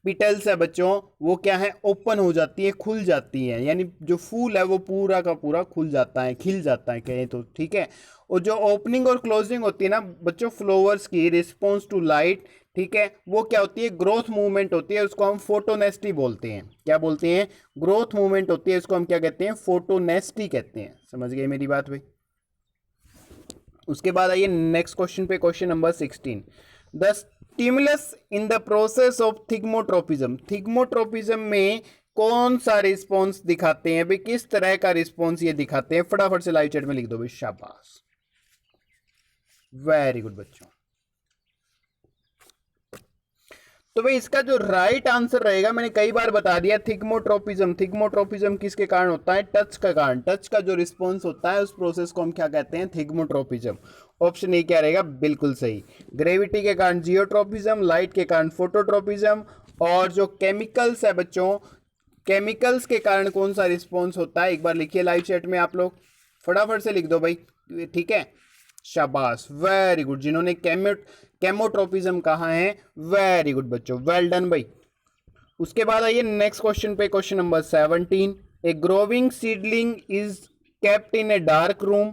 पिटल्स है बच्चों वो क्या है, ओपन हो जाती है, खुल जाती है, यानी जो फूल है वो पूरा का पूरा खुल जाता है, खिल जाता है कहें तो, ठीक है। और जो ओपनिंग और क्लोजिंग होती है ना बच्चों फ्लावर्स की रिस्पॉन्स टू लाइट, ठीक है, वो क्या होती है, ग्रोथ मूवमेंट होती है, उसको हम फोटोनेस्टी बोलते हैं। क्या बोलते हैं, ग्रोथ मूवमेंट होती है, इसको हम क्या कहते हैं, फोटोनेस्टी कहते हैं। समझ गए मेरी बात भाई। उसके बाद आइए नेक्स्ट क्वेश्चन पे, question number 16। The stimulus in the process of thigmotropism, thigmotropism में कौन सा रिस्पॉन्स दिखाते हैं भाई, किस तरह का रिस्पॉन्स ये दिखाते हैं, फटाफट से लाइव चैट में लिख दो भाई, शाबाश, वेरी गुड बच्चों। तो भाई इसका जो राइट आंसर रहेगा, मैंने कई बार बता दिया, थिग्मोट्रोपिज्म। थिग्मोट्रोपिज्म किसके कारण होता है, टच का कारण। टच का जो रिस्पॉन्स होता है उस प्रोसेस को हम क्या कहते हैं, थिग्मोट्रोपिज्म। ऑप्शन ए क्या रहेगा, बिल्कुल सही। ग्रेविटी के कारण जियोट्रोपिज्म, लाइट के कारण फोटोट्रोपिज्म, और जो केमिकल्स है बच्चों, केमिकल्स के कारण कौन सा रिस्पॉन्स होता है, एक बार लिखिए लाइव चैट में आप लोग, फटाफट से लिख दो भाई, ठीक है, शाबाश, वेरी गुड। जिन्होंने केमोट्रोपिज्म कहा है, वेरी गुड बच्चों, वेल डन भाई। उसके बाद आइए नेक्स्ट क्वेश्चन पे, question number 17। A growing seedling is kept in a dark room,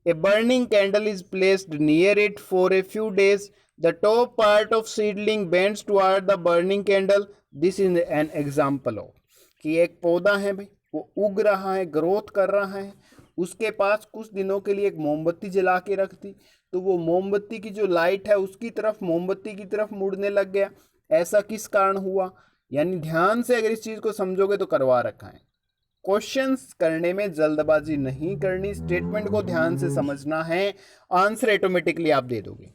a burning candle is placed near it for a few days, the top part of seedling bends toward the burning candle, this is an example of. कि एक पौधा है भाई, वो उग रहा है, ग्रोथ कर रहा है, उसके पास कुछ दिनों के लिए एक मोमबत्ती जला के रख दी, तो वो मोमबत्ती की जो लाइट है उसकी तरफ, मोमबत्ती की तरफ मुड़ने लग गया। ऐसा किस कारण हुआ, यानी ध्यान से अगर इस चीज को समझोगे तो करवा रखा है। क्वेश्चंस करने में जल्दबाजी नहीं करनी, स्टेटमेंट को ध्यान से समझना है, आंसर ऑटोमेटिकली आप दे दोगे।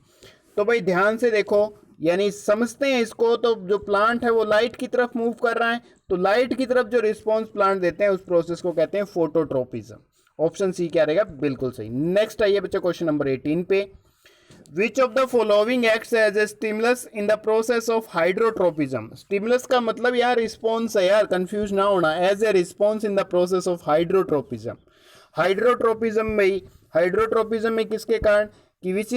तो भाई ध्यान से देखो, यानी समझते हैं इसको, तो जो प्लांट है वो लाइट की तरफ मूव कर रहा है, तो लाइट की तरफ जो रिस्पॉन्स प्लांट देते हैं उस प्रोसेस को कहते हैं फोटोट्रोपिज्म। ऑप्शन सी क्या रहेगा, बिल्कुल सही। नेक्स्ट आइए बच्चों क्वेश्चन नंबर 18 पे। Which of the following acts as a stimulus in the process of hydrotropism. Stimulus का मतलब यार रिस्पॉन्स है यार, कंफ्यूज ना होना, as a response in the process of hydrotropism. Hydrotropism में, हाइड्रोट्रोपिज्म में किसके कारण, कि which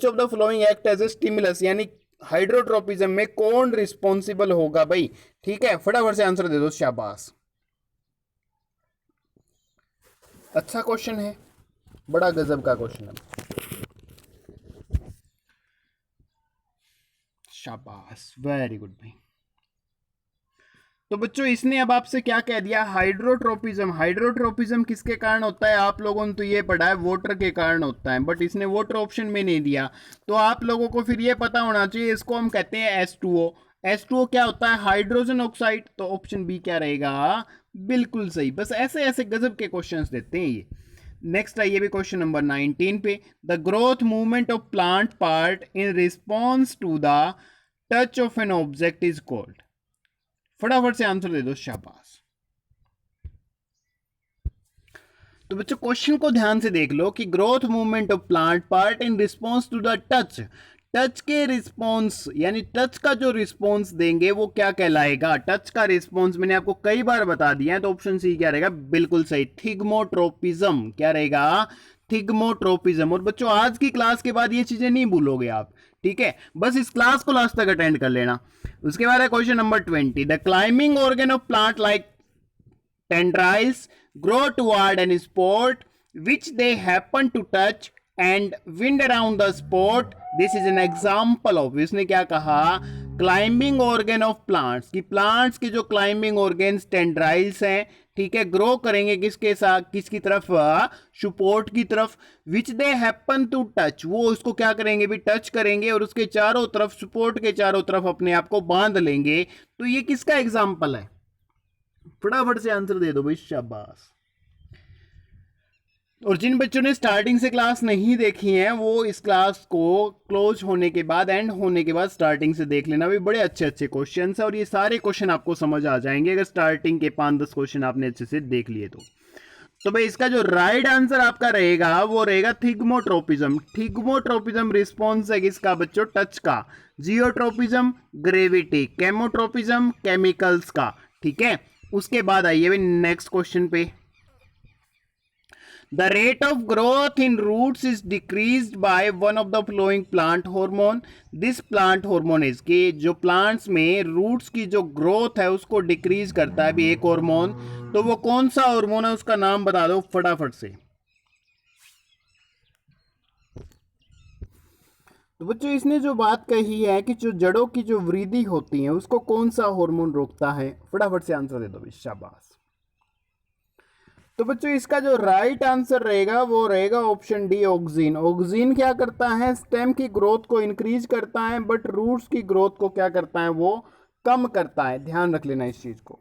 of the following act as a stimulus, यानी हाइड्रोट्रोपिज्म में कौन रिस्पॉन्सिबल होगा भाई, ठीक है, फटाफट से आंसर दे दो, शाबाश। अच्छा क्वेश्चन है, बड़ा गजब का क्वेश्चन है, शाबाश, वेरी गुड भाई। तो बच्चों इसने अब आपसे क्या कह दिया, हाइड्रोट्रोपिज्म। हाइड्रोट्रोपिज्म किसके कारण होता है, आप लोगों ने तो ये पढ़ा है वाटर के कारण होता है, बट इसने वाटर ऑप्शन में नहीं दिया, तो आप लोगों को फिर ये पता होना चाहिए, इसको हम कहते हैं H2O। H2O क्या होता है, हाइड्रोजन ऑक्साइड, तो ऑप्शन बी क्या रहेगा, बिल्कुल सही। बस ऐसे ऐसे गजब के क्वेश्चंस देते हैं ये। नेक्स्ट आइए भी क्वेश्चन नंबर 19 पे। The growth movement of plant part in response to the touch of an object is called, फटाफट से आंसर दे दो, शाबाश। तो बच्चों क्वेश्चन को ध्यान से देख लो कि growth movement of plant part in response to the touch, touch के रिस्पॉन्स, यानी टच का जो रिस्पॉन्स देंगे वो क्या कहलाएगा, टच का रिस्पॉन्स मैंने आपको कई बार बता दिया है, तो ऑप्शन सी क्या रहेगा, बिल्कुल सही, थिग्मोट्रोपिज्म। क्या रहेगा, थिग्मोट्रोपिज्म। और बच्चों आज की क्लास के बाद ये चीजें नहीं भूलोगे आप, ठीक है, बस इस क्लास को लास्ट तक अटेंड कर लेना। उसके बाद है question number 20। The climbing organ of plant like tendrils grow toward an spot which they happen to touch and wind around the spot, this is an example of. इसने क्या कहा, क्लाइंबिंग ऑर्गन ऑफ प्लांट्स, की प्लांट्स के जो क्लाइंबिंग ऑर्गेन्स टेंड्राइल्स हैं, ठीक है, ग्रो करेंगे किसके साथ, किसकी तरफ, सपोर्ट की तरफ, विच दे हैपन टू टच, वो उसको क्या करेंगे भी, टच करेंगे और उसके चारों तरफ, सपोर्ट के चारों तरफ अपने आप को बांध लेंगे। तो ये किसका एग्जाम्पल है, फटाफट से आंसर दे दो भाई, शाबाश। और जिन बच्चों ने स्टार्टिंग से क्लास नहीं देखी है वो इस क्लास को क्लोज होने के बाद, एंड होने के बाद स्टार्टिंग से देख लेना, भी बड़े अच्छे अच्छे क्वेश्चन है और ये सारे क्वेश्चन आपको समझ आ जाएंगे अगर स्टार्टिंग के 5-10 क्वेश्चन आपने अच्छे से देख लिए तो भाई इसका जो राइट आंसर आपका रहेगा वो रहेगा थिग्मोट्रोपिज्म। थिग्मोट्रोपिज्म रिस्पॉन्स है किसका बच्चों, टच का। जियोट्रोपिज्म ग्रेविटी, केमोट्रोपिज्म केमिकल्स का, ठीक है। उसके बाद आइए भाई नेक्स्ट क्वेश्चन पे। The rate of growth in roots is decreased by one of the following plant hormone. This plant hormone is कि जो plants में roots की जो growth है उसको डिक्रीज करता है भी एक हार्मोन, तो वो कौन सा हार्मोन है उसका नाम बता दो फटाफट से। तो बच्चों इसने जो बात कही है कि जो जड़ों की जो वृद्धि होती है उसको कौन सा हार्मोन रोकता है, फटाफट से आंसर दे दो भाई, शाबाश। तो बच्चों इसका जो राइट आंसर रहेगा वो रहेगा ऑप्शन डी, ऑक्सिन। ऑक्सिन क्या करता है, स्टेम की ग्रोथ को इंक्रीज करता है, बट रूट्स की ग्रोथ को क्या करता है, वो कम करता है। ध्यान रख लेना इस चीज को।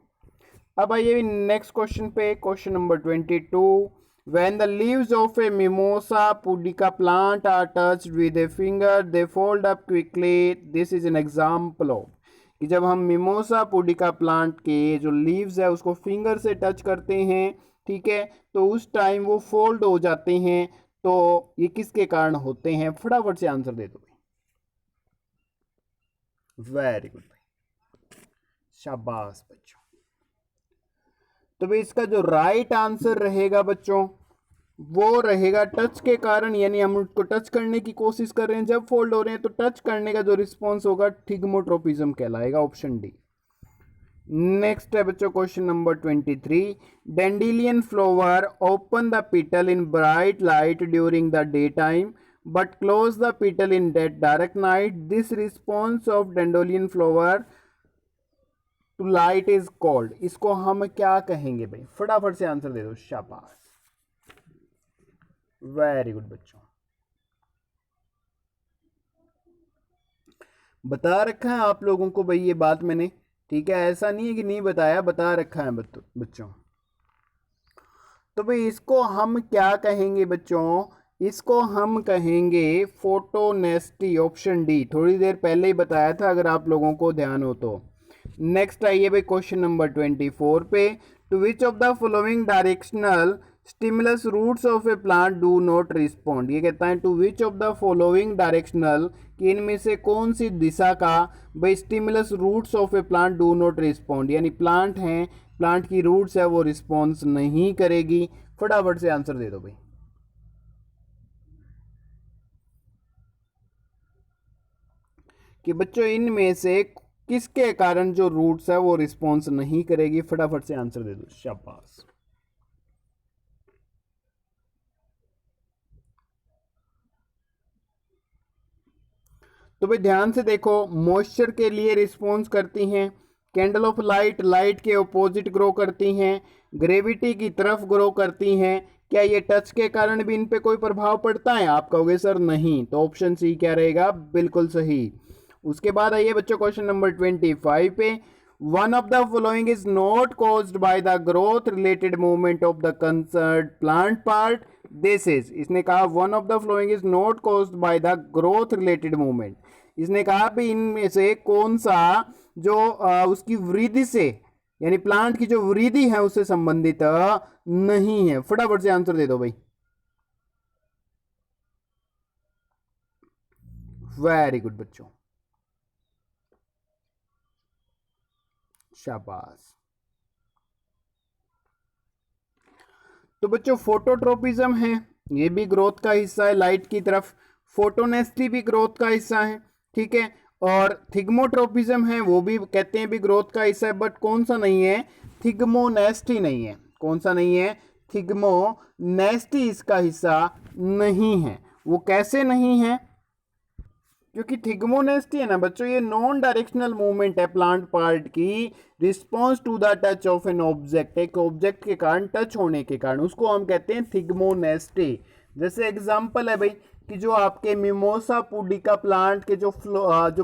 अब आइए नेक्स्ट क्वेश्चन पे, question number 22। When the leaves of a mimosa pudica plant are touched with a finger, they fold up quickly. This is an example of कि जब हम मिमोसा पुडिका प्लांट के जो लीव्स है उसको फिंगर से टच करते हैं, ठीक है, तो उस टाइम वो फोल्ड हो जाते हैं। तो ये किसके कारण होते हैं, फटाफट से आंसर दे दो। वेरी गुड भाई, शाबाश बच्चों। तो भाई इसका जो राइट आंसर रहेगा बच्चों वो रहेगा टच के कारण, यानी हम उसको टच करने की कोशिश कर रहे हैं, जब फोल्ड हो रहे हैं तो टच करने का जो रिस्पॉन्स होगा थिग्मोट्रोपिज्म कहलाएगा, ऑप्शन डी। नेक्स्ट है बच्चों question number 23। Dandelion flower open the petal in bright light during the day time but close the petal in dead dark night. This response of dandelion flower to light is called. इसको हम क्या कहेंगे भाई, फटाफट से आंसर दे दो, शाबाश, वेरी गुड बच्चों। बता रखा है आप लोगों को भाई ये बात मैंने, ठीक है, ऐसा नहीं है कि नहीं बताया, बता रखा है बच्चों। तो भाई इसको हम क्या कहेंगे बच्चों, इसको हम कहेंगे फोटोनेस्टी, ऑप्शन डी। थोड़ी देर पहले ही बताया था अगर आप लोगों को ध्यान हो तो। नेक्स्ट आइए भाई क्वेश्चन नंबर 24 पे। To which of the following directional stimulus roots of a plant do not respond. ये कहता है to which of the following directional, कि इनमें से कौन सी दिशा का भाई stimulus roots of a plant do not respond, यानी प्लांट है, प्लांट की रूट्स है वो रिस्पॉन्स नहीं करेगी। फटाफट से आंसर दे दो भाई। कि बच्चों इनमें से किसके कारण जो रूट्स है वो रिस्पॉन्स नहीं करेगी, फटाफट से आंसर दे दो, शाबाश। तो भाई ध्यान से देखो, मॉइस्चर के लिए रिस्पॉन्स करती हैं, कैंडल ऑफ लाइट, लाइट के ऑपोजिट ग्रो करती हैं, ग्रेविटी की तरफ ग्रो करती हैं। क्या ये टच के कारण भी इन पे कोई प्रभाव पड़ता है, आप कहोगे सर नहीं, तो ऑप्शन सी क्या रहेगा, बिल्कुल सही। उसके बाद आइए बच्चों क्वेश्चन नंबर 25 पे। One of the following is not caused by the growth related movement of the concern plant part. This is, इसने कहा one of the following is not caused by the growth related movement. इसने कहा भी इनमें से कौन सा जो उसकी वृद्धि से, यानी प्लांट की जो वृद्धि है उससे संबंधित नहीं है। फटाफट से आंसर दे दो भाई। वेरी गुड बच्चों, शाबाश। तो बच्चों फोटोट्रोपिज्म है, ये भी ग्रोथ का हिस्सा है लाइट की तरफ। फोटोनेस्टी भी ग्रोथ का हिस्सा है, ठीक है। और थिग्मोट्रोपिज्म है, वो भी कहते हैं भी ग्रोथ का हिस्सा है, बट कौन सा नहीं है, थिग्मोनेस्टी नहीं है। कौन सा नहीं है, थिग्मोनेस्टी इसका हिस्सा नहीं है। वो कैसे नहीं है, क्योंकि थिग्मोनेस्टी है ना बच्चों, ये नॉन डायरेक्शनल मूवमेंट है प्लांट पार्ट की, response to the touch of an object, एक ऑब्जेक्ट के कारण टच होने के कारण, उसको हम कहते हैं थिग्मोनेस्टी। जैसे एग्जांपल है भाई कि जो आपके मिमोसा पुडिका प्लांट के जो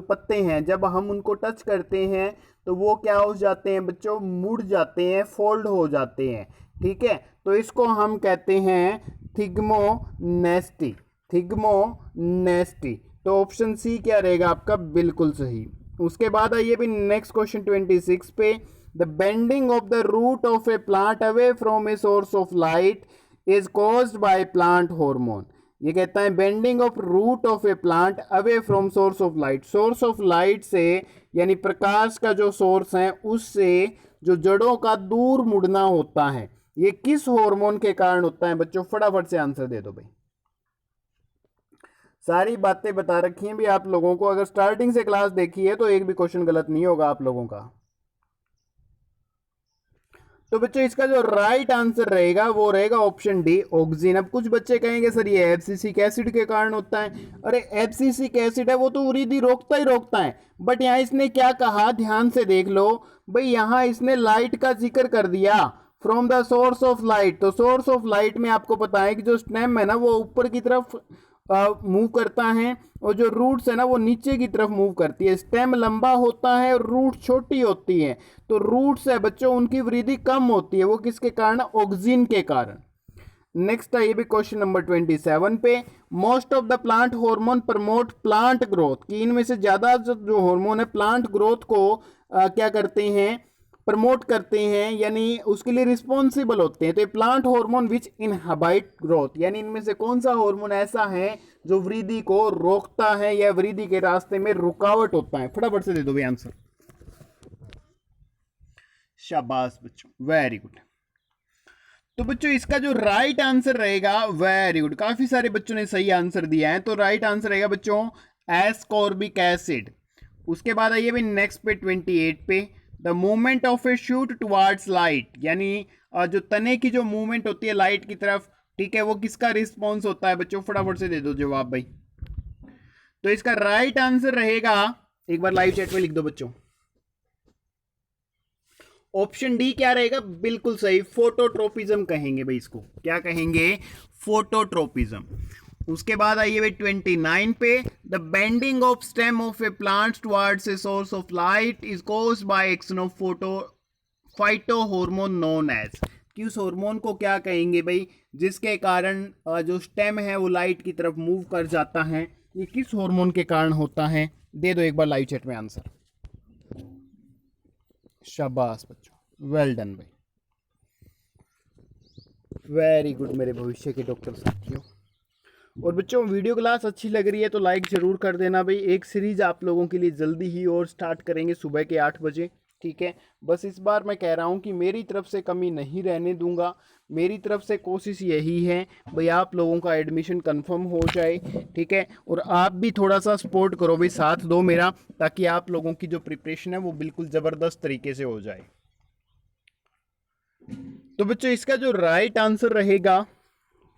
पत्ते हैं, जब हम उनको टच करते हैं तो वो क्या हो जाते हैं बच्चों, मुड़ जाते हैं, फोल्ड हो जाते हैं, ठीक है। तो इसको हम कहते हैं थिग्मोनेस्टी, थिग्मोनेस्टी। तो ऑप्शन सी क्या रहेगा आपका, बिल्कुल सही। उसके बाद आइए भी नेक्स्ट क्वेश्चन 26 पे। The bending of the root of a plant away from a source of light is caused by plant hormone. ये कहता है bending of root of a plant away from source of light, source of light से, यानी प्रकाश का जो सोर्स है उससे जो जड़ों का दूर मुड़ना होता है, ये किस हार्मोन के कारण होता है बच्चों, फटाफट से आंसर दे दो भाई। सारी बातें बता रखी हैं भी आप लोगों को, अगर स्टार्टिंग से क्लास देखी है तो एक भी क्वेश्चन गलत नहीं होगा आप लोगों का। तो बच्चों इसका जो राइट आंसर रहेगा वो रहेगा ऑप्शन डी, ऑक्सीजन। अब कुछ बच्चे कहेंगे सर ये एब्सिसिक एसिड के कारण होता है। अरे एब्सिसिक एसिड है वो तो वृद्धि रोकता ही रोकता है, बट यहाँ इसने क्या कहा, ध्यान से देख लो भाई, यहाँ इसने लाइट का जिक्र कर दिया, from the source of light. तो सोर्स ऑफ लाइट में आपको पता है कि जो स्टेम है ना वो ऊपर की तरफ मूव करता है, और जो रूट्स है ना वो नीचे की तरफ मूव करती है। स्टेम लंबा होता है और रूट छोटी होती है, तो रूट्स है बच्चों उनकी वृद्धि कम होती है, वो किसके कारण, ऑक्सीजन के कारण। नेक्स्ट है ये भी क्वेश्चन नंबर 27 पे, most of the plant hormone promote plant growth, कि इनमें से ज्यादा जो हार्मोन है प्लांट ग्रोथ को क्या करते हैं, प्रमोट करते हैं, यानी उसके लिए रिस्पॉन्सिबल होते हैं। तो ये plant hormone which inhibit growth, यानी इनमें से कौन सा हार्मोन ऐसा है जो वृद्धि को रोकता है या वृद्धि के रास्ते में रुकावट होता है। फटाफट से दे दो भाई आंसर। शाबाश बच्चों, वेरी गुड। तो बच्चों इसका जो राइट आंसर रहेगा, वेरी गुड, काफी सारे बच्चों ने सही आंसर दिया है। तो राइट आंसर रहेगा बच्चों एस्कॉर्बिक एसिड। उसके बाद आइए भाई नेक्स्ट पे 28 पे, the movement of A shoot towards light, यानी जो तने की जो मूवमेंट होती है लाइट की तरफ, ठीक है, वो किसका रिस्पॉन्स होता है बच्चों, फटाफट से दे दो जवाब भाई। तो इसका राइट आंसर रहेगा, एक बार लाइव चैट में लिख दो बच्चों, ऑप्शन डी क्या रहेगा, बिल्कुल सही, फोटोट्रोपिज्म कहेंगे भाई इसको, क्या कहेंगे, फोटोट्रोपिज्म। उसके बाद आइए भाई 29 पे, the bending of stem of a plant towards a source of light is caused by action of phyto hormone known as, कि उस हार्मोन को क्या कहेंगे भाई जिसके कारण जो स्टेम है वो लाइट की तरफ मूव कर जाता है, ये किस हार्मोन के कारण होता है, दे दो एक बार लाइव चैट में आंसर। शाबाश बच्चों, वेल डन भाई, वेरी गुड मेरे भविष्य के डॉक्टर साथियों। और बच्चों वीडियो क्लास अच्छी लग रही है तो लाइक ज़रूर कर देना भाई। एक सीरीज आप लोगों के लिए जल्दी ही और स्टार्ट करेंगे सुबह के 8 बजे, ठीक है। बस इस बार मैं कह रहा हूँ कि मेरी तरफ से कमी नहीं रहने दूंगा, मेरी तरफ से कोशिश यही है भाई आप लोगों का एडमिशन कंफर्म हो जाए, ठीक है। और आप भी थोड़ा सा सपोर्ट करो भाई, साथ दो मेरा, ताकि आप लोगों की जो प्रिपरेशन है वो बिल्कुल ज़बरदस्त तरीके से हो जाए। तो बच्चों इसका जो राइट आंसर रहेगा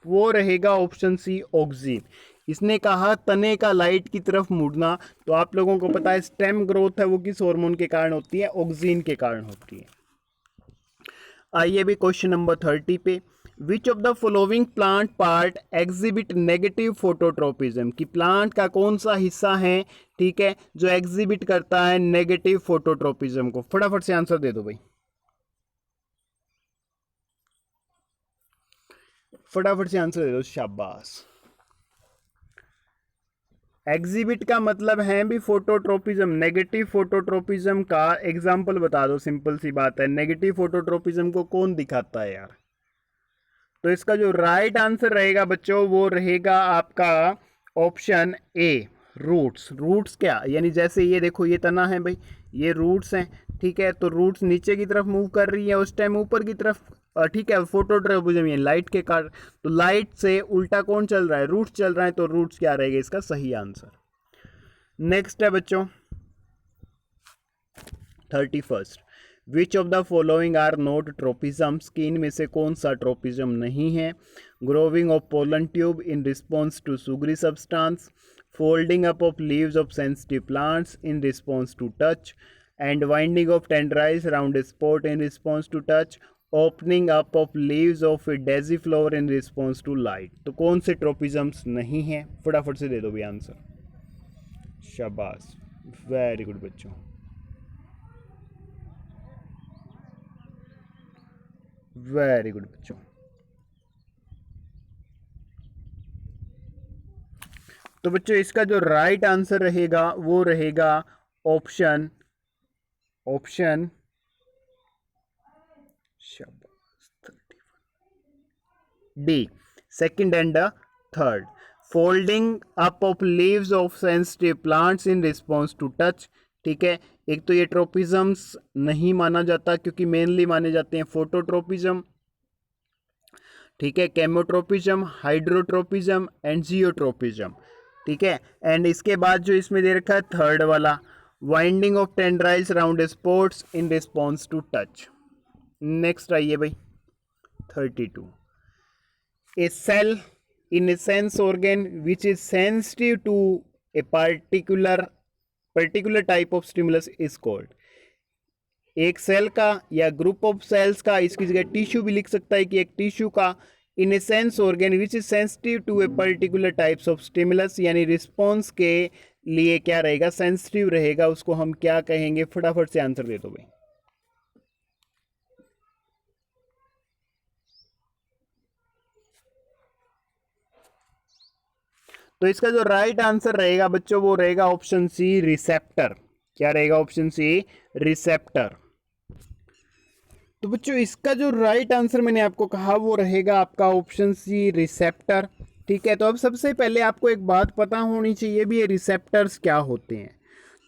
वो रहेगा ऑप्शन सी, ऑक्सीजन। इसने कहा तने का लाइट की तरफ मुड़ना, तो आप लोगों को पता है स्टेम ग्रोथ है वो किस हार्मोन के कारण होती है, ऑक्सीजन के कारण होती है। आइए भी क्वेश्चन नंबर 30 पे, which of the following plant part exhibit negative phototropism, कि प्लांट का कौन सा हिस्सा है, ठीक है, जो एग्जिबिट करता है नेगेटिव फोटोट्रोपिज्म को, फटाफट से आंसर दे दो भाई, फटाफट से आंसर दे दो, शाबाश। एग्जिबिट का मतलब है भी फोटोट्रोपिज्म, नेगेटिव फोटोट्रोपिज्म का एग्जाम्पल बता दो, सिंपल सी बात है, नेगेटिव फोटोट्रोपिज्म को कौन दिखाता है यार। तो इसका जो राइट आंसर रहेगा बच्चों वो रहेगा आपका ऑप्शन ए, रूट्स। रूट्स क्या, यानी जैसे ये देखो ये तना है भाई, ये रूट्स हैं, ठीक है, तो रूट्स नीचे की तरफ मूव कर रही है, उस टाइम ऊपर की तरफ, ठीक है, फोटोट्रोपिज्म ये लाइट के कारण, तो लाइट से उल्टा कौन चल रहा है, रूट्स चल रहा है, तो रूट्स क्या रहेगा इसका सही आंसर। नेक्स्ट है बच्चों 31, which of the following are not tropisms, की इनमें से कौन सा ट्रोपिज्म नहीं है, growing of pollen tube in response to sugary substance, folding up of leaves of sensitive plants in response to touch, and winding of tendrils around a spot in response to touch, opening up of leaves of a daisy flower in response to light। तो कौन से ट्रोपिज्म्स नहीं है, फटाफट से दे दो भी आंसर। शाबाश, वेरी गुड बच्चों, वेरी गुड बच्चों। तो बच्चों इसका जो राइट आंसर रहेगा वो रहेगा option d, second and third, folding up of leaves of sensitive plants in response to touch, ठीक है। एक तो ये ट्रोपिज्म्स नहीं माना जाता क्योंकि मेनली माने जाते हैं फोटोट्रोपिज्म, ठीक है, केमोट्रोपिज्म, हाइड्रोट्रोपिज्म एंड जियोट्रोपिज्म, ठीक है। एंड इसके बाद जो इसमें दे रखा है थर्ड वाला, winding of tendrils around supports in response to touch, next आइए भाई 32, a cell in a sense organ which is sensitive to a particular type of stimulus is called. एक सेल का या ग्रुप ऑफ सेल्स का, इसकी जगह टिश्यू भी लिख सकता है कि एक टिश्यू का, in a sense organ which is sensitive to a particular types of stimulus, यानी रिस्पॉन्स के लिए क्या रहेगा, सेंसिटिव रहेगा, उसको हम क्या कहेंगे? फटाफट से आंसर दे दो भाई। तो इसका जो राइट आंसर रहेगा बच्चों वो रहेगा ऑप्शन सी, रिसेप्टर। क्या रहेगा? Option c, receptor. तो बच्चों इसका जो राइट आंसर मैंने आपको कहा वो रहेगा आपका ऑप्शन सी, रिसेप्टर। ठीक है, तो अब सबसे पहले आपको एक बात पता होनी चाहिए भी, ये रिसेप्टर्स क्या होते हैं।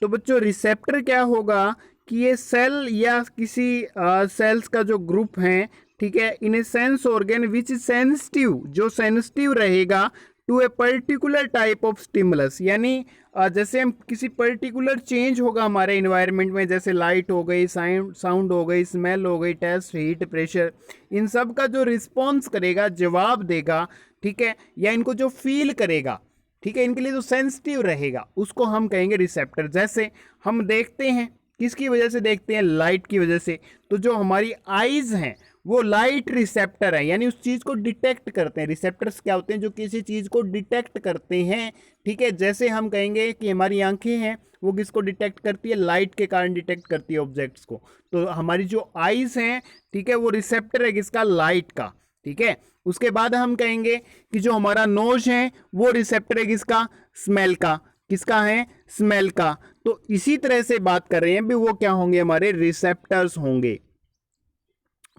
तो बच्चों रिसेप्टर क्या होगा कि ये सेल या किसी सेल्स का जो ग्रुप है, ठीक है, in a sense organ which is sensitive, जो सेंसिटिव रहेगा to a particular type of stimulus, यानी जैसे हम किसी पर्टिकुलर चेंज होगा हमारे इन्वायरमेंट में, जैसे लाइट हो गई, साउंड हो गई, स्मेल हो गई, टेस्ट, हीट, प्रेशर, इन सब का जो रिस्पॉन्स करेगा, जवाब देगा, ठीक है, या इनको जो फील करेगा, ठीक है, इनके लिए जो सेंसिटिव रहेगा उसको हम कहेंगे रिसेप्टर। जैसे हम देखते हैं, किसकी वजह से देखते हैं? लाइट की वजह से। तो जो हमारी आईज हैं वो लाइट रिसेप्टर है, यानी उस चीज को डिटेक्ट करते हैं। रिसेप्टर्स क्या होते हैं? जो किसी चीज को डिटेक्ट करते हैं, ठीक है। जैसे हम कहेंगे कि हमारी आंखें हैं, वो किसको डिटेक्ट करती है? लाइट के कारण डिटेक्ट करती है ऑब्जेक्ट्स को। तो हमारी जो आईज हैं, ठीक है, वो रिसेप्टर है किसका? लाइट का। ठीक है, उसके बाद हम कहेंगे कि जो हमारा नोज है वो रिसेप्टर है किसका? स्मेल का। किसका है? स्मेल का। तो इसी तरह से बात कर रहे हैं भी, वो क्या होंगे? हमारे रिसेप्टर्स होंगे।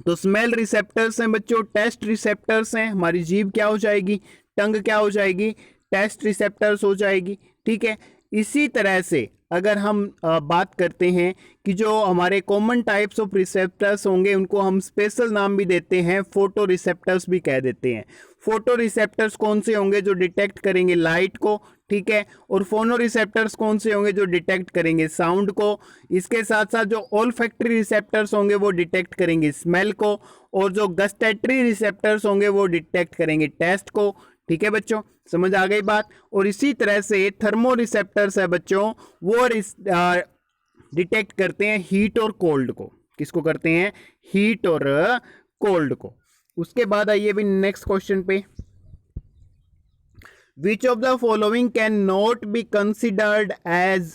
तो स्मेल रिसेप्टर्स हैं बच्चों, टेस्ट रिसेप्टर्स हैं, हमारी जीभ क्या हो जाएगी? टंग क्या हो जाएगी? टेस्ट रिसेप्टर्स हो जाएगी। ठीक है, इसी तरह से अगर हम बात करते हैं कि जो हमारे कॉमन टाइप्स ऑफ रिसेप्टर्स होंगे उनको हम स्पेशल नाम भी देते हैं, फोटो रिसेप्टर्स भी कह देते हैं। फोटो रिसेप्टर्स कौन से होंगे? जो डिटेक्ट करेंगे लाइट को, ठीक है, और फोनो रिसेप्टर्स कौन से होंगे? जो डिटेक्ट करेंगे साउंड को। इसके साथ साथ जो ओल्फैक्टरी रिसेप्टर्स होंगे वो डिटेक्ट करेंगे स्मेल को, और जो गस्टेटरी रिसेप्टर्स होंगे वो डिटेक्ट करेंगे टेस्ट को। ठीक है बच्चों, समझ आ गई बात। और इसी तरह से थर्मो रिसेप्टर्स है बच्चों, वो डिटेक्ट करते हैं हीट और कोल्ड को। किसको करते हैं? हीट और कोल्ड को। उसके बाद आइए भी नेक्स्ट क्वेश्चन पे, which of the following can not be considered as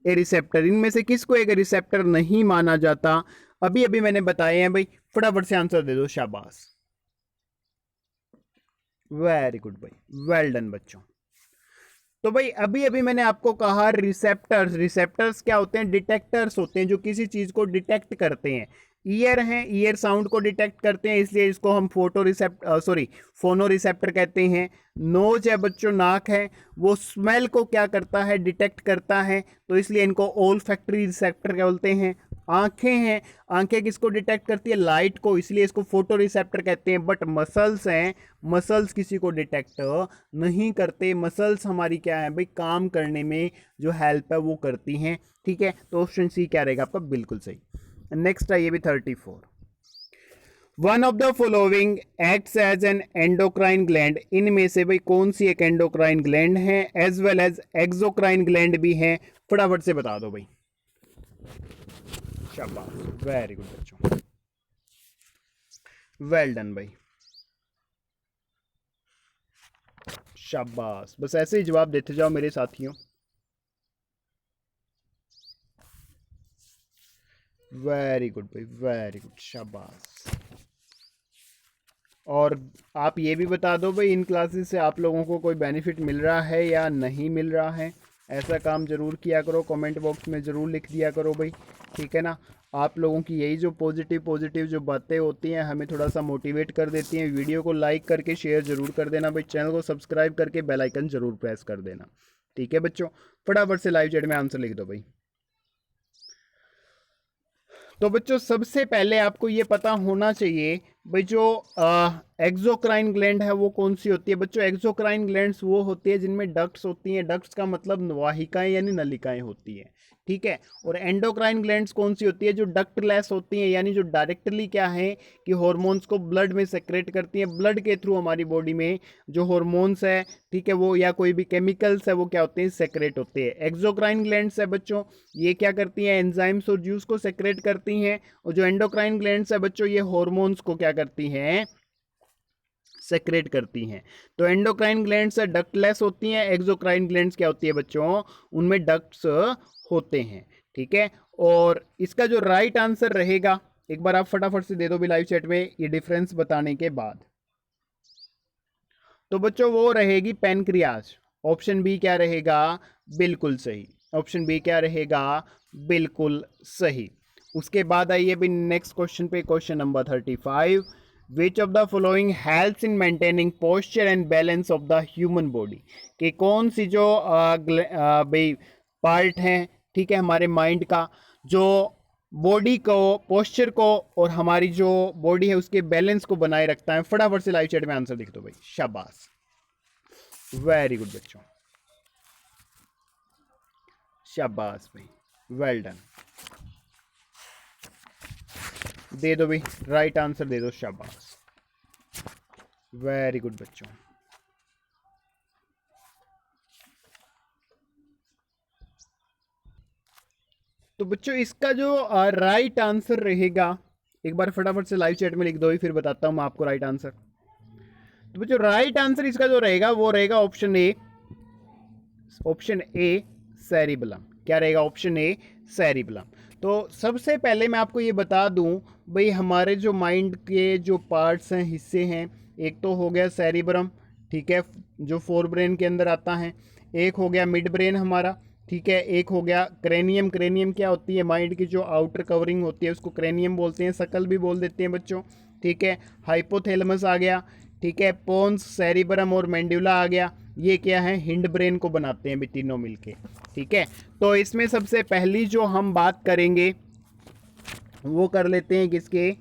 a receptor. इनमें से किसको एक रिसेप्टर नहीं माना जाता? अभी अभी मैंने बताए हैं भाई, फटाफट से आंसर दे दो। शाबाश, वेरी गुड भाई, वेल डन बच्चों। तो भाई अभी अभी मैंने आपको कहा रिसेप्टर्स। रिसेप्टर्स क्या होते हैं? डिटेक्टर्स होते हैं जो किसी चीज को डिटेक्ट करते हैं। ईयर हैं, ईयर साउंड को डिटेक्ट करते हैं, इसलिए इसको हम फोनो रिसेप्टर कहते हैं। नोज है बच्चों, नाक है, वो स्मेल को क्या करता है? डिटेक्ट करता है, तो इसलिए इनको ओल्फैक्टरी रिसेप्टर क्या बोलते हैं। आंखें हैं, आंखें किसको डिटेक्ट करती है? लाइट को, इसलिए इसको फोटो रिसेप्टर कहते हैं। बट मसल्स हैं, मसल्स किसी को डिटेक्ट नहीं करते। मसल्स हमारी क्या है भाई? काम करने में जो हेल्प है वो करती हैं। ठीक है, तो ऑप्शन सी क्या रहेगा आपका? बिल्कुल सही। नेक्स्ट है ये भी 34, one of the following acts as an endocrine gland. इनमें से भाई कौन सी एक एंडोक्राइन ग्लैंड है, as well as exocrine gland भी है? फटाफट से बता दो भाई। शाबाश, वेरी गुड बच्चों, वेल डन भाई, शाबाश। बस ऐसे ही जवाब देते जाओ मेरे साथियों। वेरी गुड भाई, वेरी गुड, शाबाश। और आप ये भी बता दो भाई, इन क्लासेस से आप लोगों को कोई बेनिफिट मिल रहा है या नहीं मिल रहा है। ऐसा काम ज़रूर किया करो, कमेंट बॉक्स में ज़रूर लिख दिया करो भाई। ठीक है ना, आप लोगों की यही जो पॉजिटिव जो बातें होती हैं हमें थोड़ा सा मोटिवेट कर देती हैं। वीडियो को लाइक करके शेयर ज़रूर कर देना भाई, चैनल को सब्सक्राइब करके बेल आइकन ज़रूर प्रेस कर देना। ठीक है बच्चों, फटाफट से लाइव चैट में आंसर लिख दो भाई। तो बच्चों सबसे पहले आपको ये पता होना चाहिए भाई जो एक्सोक्राइन ग्लैंड है वो कौन सी होती है बच्चों? एक्सोक्राइन ग्लैंड्स वो होती है जिनमें डक्ट्स होती हैं, डक्ट्स का मतलब वाहिकाएं यानी नलिकाएं होती हैं, ठीक है। और एंडोक्राइन ग्लैंड्स कौन सी होती है? जो डक्टलेस होती हैं, यानी जो डायरेक्टली क्या है कि हॉर्मोन्स को ब्लड में सेक्रेट करती हैं, ब्लड के थ्रू हमारी बॉडी में जो हॉर्मोन्स है, ठीक है, वो या कोई भी केमिकल्स है वो क्या होते हैं? सेक्रेट होते हैं। एक्सोक्राइन ग्लैंड्स है बच्चों, ये क्या करती हैं? एंजाइम्स और जूस को सेक्रेट करती हैं। और जो एंडोक्राइन ग्लैंड्स है बच्चों, ये हॉर्मोन्स को क्या करती हैं? सेक्रेट करती हैं। तो एंडोक्राइन ग्लैंड्स डक्टलेस होती हैं, एक्सोक्राइन ग्लैंड्स क्या होती है बच्चों? उनमें डक्ट्स होते हैं, ठीक है। और इसका जो राइट आंसर रहेगा, एक बार आप फटाफट से दे दो भी लाइव चैट में ये डिफरेंस बताने के बाद। तो बच्चों वो रहेगी पैनक्रियाज। ऑप्शन बी क्या रहेगा? बिल्कुल सही। ऑप्शन बी क्या रहेगा? बिल्कुल सही। उसके बाद आइए भी नेक्स्ट क्वेश्चन पे, question number 35। Which of the following helps in maintaining posture and balance of the human body? कि कौन सी जो भाई पार्ट हैं, ठीक है, हमारे माइंड का, जो बॉडी को, पोस्चर को और हमारी जो बॉडी है उसके बैलेंस को बनाए रखता है? फटाफट से लाइव चैट में आंसर लिख दो भाई, शाबाश, वेरी गुड बच्चों, शाबाश भाई, वेल डन। दे दो भाई राइट आंसर दे दो, शाबाश, वेरी गुड बच्चों। तो बच्चों इसका जो राइट आंसर रहेगा, एक बार फटाफट से लाइव चैट में लिख दो, फिर बताता हूं मैं आपको राइट आंसर। तो बच्चों राइट आंसर इसका जो रहेगा वो रहेगा option A, option A cerebellum. क्या रहेगा? Option A cerebellum. तो सबसे पहले मैं आपको ये बता दूं भाई, हमारे जो माइंड के जो पार्ट्स हैं, हिस्से हैं, एक तो हो गया सेरिब्रम, ठीक है, जो फोर ब्रेन के अंदर आता है। एक हो गया मिड ब्रेन हमारा, ठीक है। एक हो गया क्रेनियम। क्रेनियम क्या होती है? माइंड की जो आउटर कवरिंग होती है उसको क्रेनियम बोलते हैं, शकल भी बोल देते हैं बच्चों, ठीक है। हाइपोथैलेमस आ गया, ठीक है। पोन्स, सेरिब्रम और मेंडुला आ गया। ये क्या है? हिंड ब्रेन को बनाते हैं भी तीनों मिलके, ठीक है। तो इसमें सबसे पहली जो हम बात करेंगे वो कर लेते हैं किसके?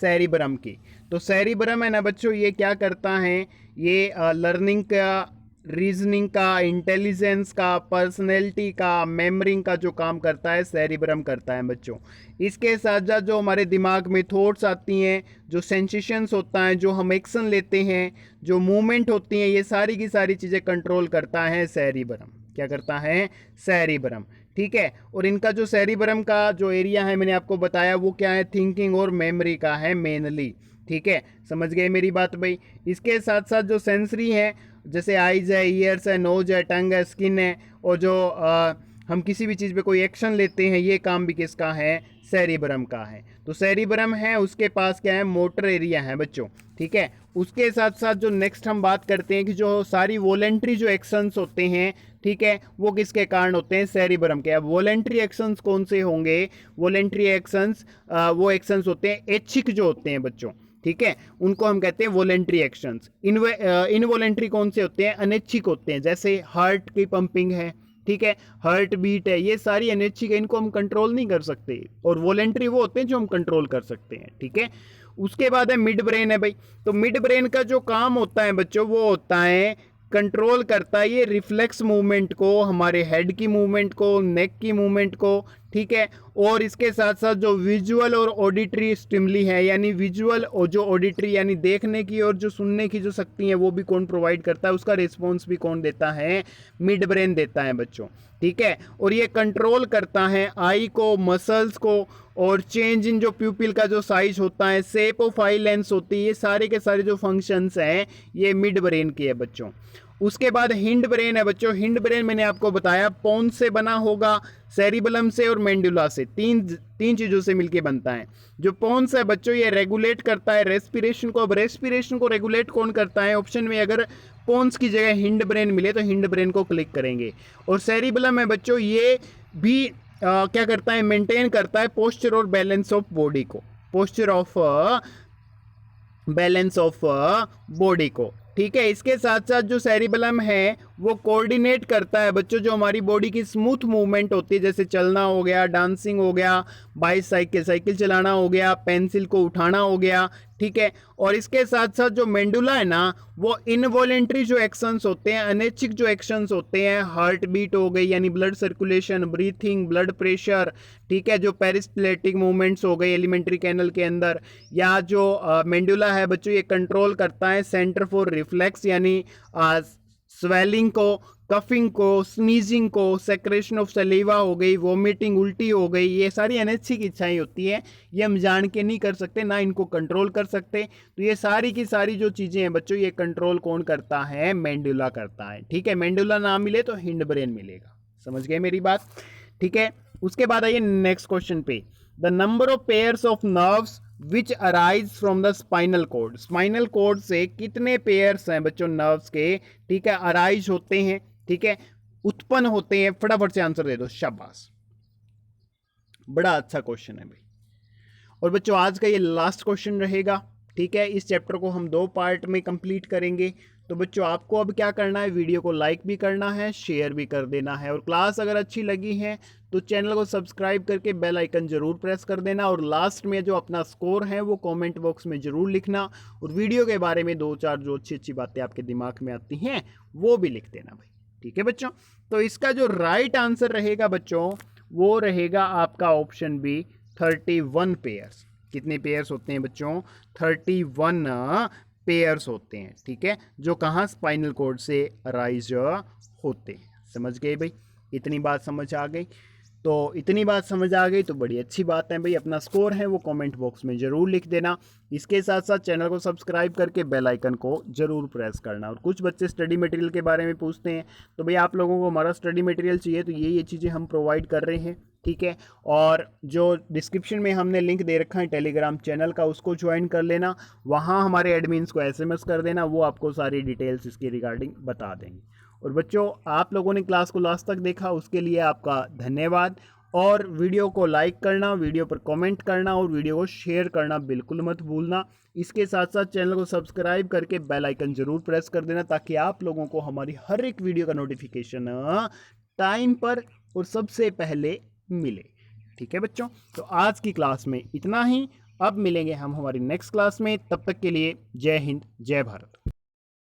सेरिब्रम की। तो सेरिब्रम है ना बच्चों, ये क्या करता है? ये लर्निंग का, रीजनिंग का, इंटेलिजेंस का, पर्सनैलिटी का, मेमोरिंग का जो काम करता है सेरिब्रम करता है बच्चों। इसके साथ साथ जो हमारे दिमाग में थॉट्स आती हैं, जो सेंसेशंस होता है, जो हम एक्शन लेते हैं, जो मूवमेंट होती हैं, ये सारी की सारी चीज़ें कंट्रोल करता है सेरिब्रम। क्या करता है? सेरिब्रम, ठीक है। और इनका जो सेरिब्रम का जो एरिया है मैंने आपको बताया वो क्या है? थिंकिंग और मेमोरी का है मेनली, ठीक है। समझ गए मेरी बात भाई? इसके साथ साथ जो सेंसरी है, जैसे आइज है, ईयर्स है, नोज है, टंग है, स्किन है, और जो हम किसी भी चीज़ पे कोई एक्शन लेते हैं, ये काम भी किसका है? सेरिब्रम का है। तो सेरिब्रम है, उसके पास क्या है? मोटर एरिया है बच्चों, ठीक है। उसके साथ साथ जो नेक्स्ट हम बात करते हैं कि जो सारी वॉलेंट्री जो एक्शंस होते हैं, ठीक है, वो किसके कारण होते हैं? सेरिब्रम के। अब वॉलेंट्री एक्शंस कौन से होंगे? वॉलेंट्री एक्शंस वो एक्शंस होते हैं ऐच्छिक जो होते हैं बच्चों, ठीक है, उनको हम कहते हैं वॉलेंट्री एक्शंस। इनवॉलेंट्री कौन से होते हैं? अनैच्छिक होते हैं। जैसे हार्ट की पंपिंग है, ठीक है, हार्ट बीट है, ये सारी अनैच्छिक है, इनको हम कंट्रोल नहीं कर सकते। और वॉलेंट्री वो होते हैं जो हम कंट्रोल कर सकते हैं, ठीक है। उसके बाद है मिड ब्रेन है भाई। तो मिड ब्रेन का जो काम होता है बच्चों वो होता है कंट्रोल करता है ये रिफ्लेक्स मूवमेंट को, हमारे हेड की मूवमेंट को, नेक की मूवमेंट को, ठीक है। और इसके साथ साथ जो विजुअल और ऑडिटरी स्टिमुली है, यानी विजुअल और जो ऑडिटरी यानी देखने की और जो सुनने की जो शक्ति है वो भी कौन प्रोवाइड करता है? उसका रिस्पॉन्स भी कौन देता है? मिड ब्रेन देता है बच्चों, ठीक है। और ये कंट्रोल करता है आई को, मसल्स को, और चेंज इन जो प्यूपिल का जो साइज होता है, शेप ऑफ आई लेंस होती है, ये सारे के सारे जो फंक्शंस हैं ये मिड ब्रेन के है बच्चों। उसके बाद हिंड ब्रेन है बच्चों। हिंड ब्रेन मैंने आपको बताया पोन्स से बना होगा, सेरिबलम से और मेंडुला से, तीन चीजों से मिलके बनता है। जो पोन्स है बच्चों ये रेगुलेट करता है रेस्पिरेशन को। अब रेस्पिरेशन को रेगुलेट कौन करता है? ऑप्शन में अगर पोन्स की जगह हिंड ब्रेन मिले तो हिंड ब्रेन को क्लिक करेंगे। और सेरिबलम है बच्चों, ये भी क्या करता है? मेंटेन करता है पोस्चर और बैलेंस ऑफ बॉडी को, posture of balance of body को, ठीक है। इसके साथ साथ जो सेरिबलम है वो कोऑर्डिनेट करता है बच्चों जो हमारी बॉडी की स्मूथ मूवमेंट होती है, जैसे चलना हो गया, डांसिंग हो गया, साइकिल चलाना हो गया, पेंसिल को उठाना हो गया, ठीक है। और इसके साथ साथ जो मेंडुला है ना, वो इनवॉलेंट्री जो एक्शंस होते हैं, अनैच्छिक जो एक्शंस होते हैं, हार्ट बीट हो गई यानी blood circulation, breathing, blood pressure, ठीक है, जो पेरिस्टलेटिक मूवमेंट्स हो गई एलिमेंट्री कैनल के अंदर, या जो मेंडुला है बच्चों ये कंट्रोल करता है सेंटर फॉर रिफ्लेक्स यानी स्वेलिंग को, कफिंग को, स्नीजिंग को, सेक्रेशन ऑफ सलीवा हो गई, वोमिटिंग उल्टी हो गई, ये सारी अनैच्छिक इच्छाएं होती हैं, ये हम जान के नहीं कर सकते, ना इनको कंट्रोल कर सकते। तो ये सारी की सारी जो चीज़ें हैं बच्चों ये कंट्रोल कौन करता है? मेंडुला करता है, ठीक है। मेंडुला ना मिले तो हिंड ब्रेन मिलेगा, समझ गए मेरी बात, ठीक है। उसके बाद आइए नेक्स्ट क्वेश्चन पे, the number of pairs of nerves which arise from the spinal cord, spinal cord से कितने पेयर्स हैं बच्चों नर्व्स के, ठीक है, अराइज होते हैं, ठीक है, उत्पन्न होते हैं। फटाफट से आंसर दे दो, शाबाश, बड़ा अच्छा क्वेश्चन है भाई। और बच्चों आज का ये लास्ट क्वेश्चन रहेगा, ठीक है। इस चैप्टर को हम 2 पार्ट में कंप्लीट करेंगे। तो बच्चों आपको अब क्या करना है, वीडियो को लाइक भी करना है, शेयर भी कर देना है, और क्लास अगर अच्छी लगी है तो चैनल को सब्सक्राइब करके बेल आइकन जरूर प्रेस कर देना, और लास्ट में जो अपना स्कोर है वो कमेंट बॉक्स में जरूर लिखना, और वीडियो के बारे में 2-4 जो अच्छी अच्छी बातें आपके दिमाग में आती हैं वो भी लिख देना भाई, ठीक है बच्चों। तो इसका जो राइट आंसर रहेगा बच्चों वो रहेगा आपका ऑप्शन बी, 31 पेयर्स। कितने पेयर्स होते हैं बच्चों? 31 पेयर्स होते हैं, ठीक है, जो कहाँ स्पाइनल कॉर्ड से अराइज होते हैं। समझ गए भाई, इतनी बात समझ आ गई? तो इतनी बात समझ आ गई तो बड़ी अच्छी बात है भाई। अपना स्कोर है वो कमेंट बॉक्स में ज़रूर लिख देना। इसके साथ साथ चैनल को सब्सक्राइब करके बेल आइकन को ज़रूर प्रेस करना। और कुछ बच्चे स्टडी मटेरियल के बारे में पूछते हैं, तो भाई आप लोगों को हमारा स्टडी मटेरियल चाहिए तो ये चीज़ें हम प्रोवाइड कर रहे हैं, ठीक है। और जो डिस्क्रिप्शन में हमने लिंक दे रखा है टेलीग्राम चैनल का, उसको ज्वाइन कर लेना, वहाँ हमारे एडमिन्स को SMS कर देना, वो आपको सारी डिटेल्स इसकी रिगार्डिंग बता देंगे। और बच्चों आप लोगों ने क्लास को लास्ट तक देखा उसके लिए आपका धन्यवाद। और वीडियो को लाइक करना, वीडियो पर कमेंट करना और वीडियो को शेयर करना बिल्कुल मत भूलना। इसके साथ साथ चैनल को सब्सक्राइब करके बेल आइकन ज़रूर प्रेस कर देना, ताकि आप लोगों को हमारी हर एक वीडियो का नोटिफिकेशन टाइम पर और सबसे पहले मिले, ठीक है बच्चों। तो आज की क्लास में इतना ही, अब मिलेंगे हम हमारी नेक्स्ट क्लास में, तब तक के लिए जय हिंद, जय भारत।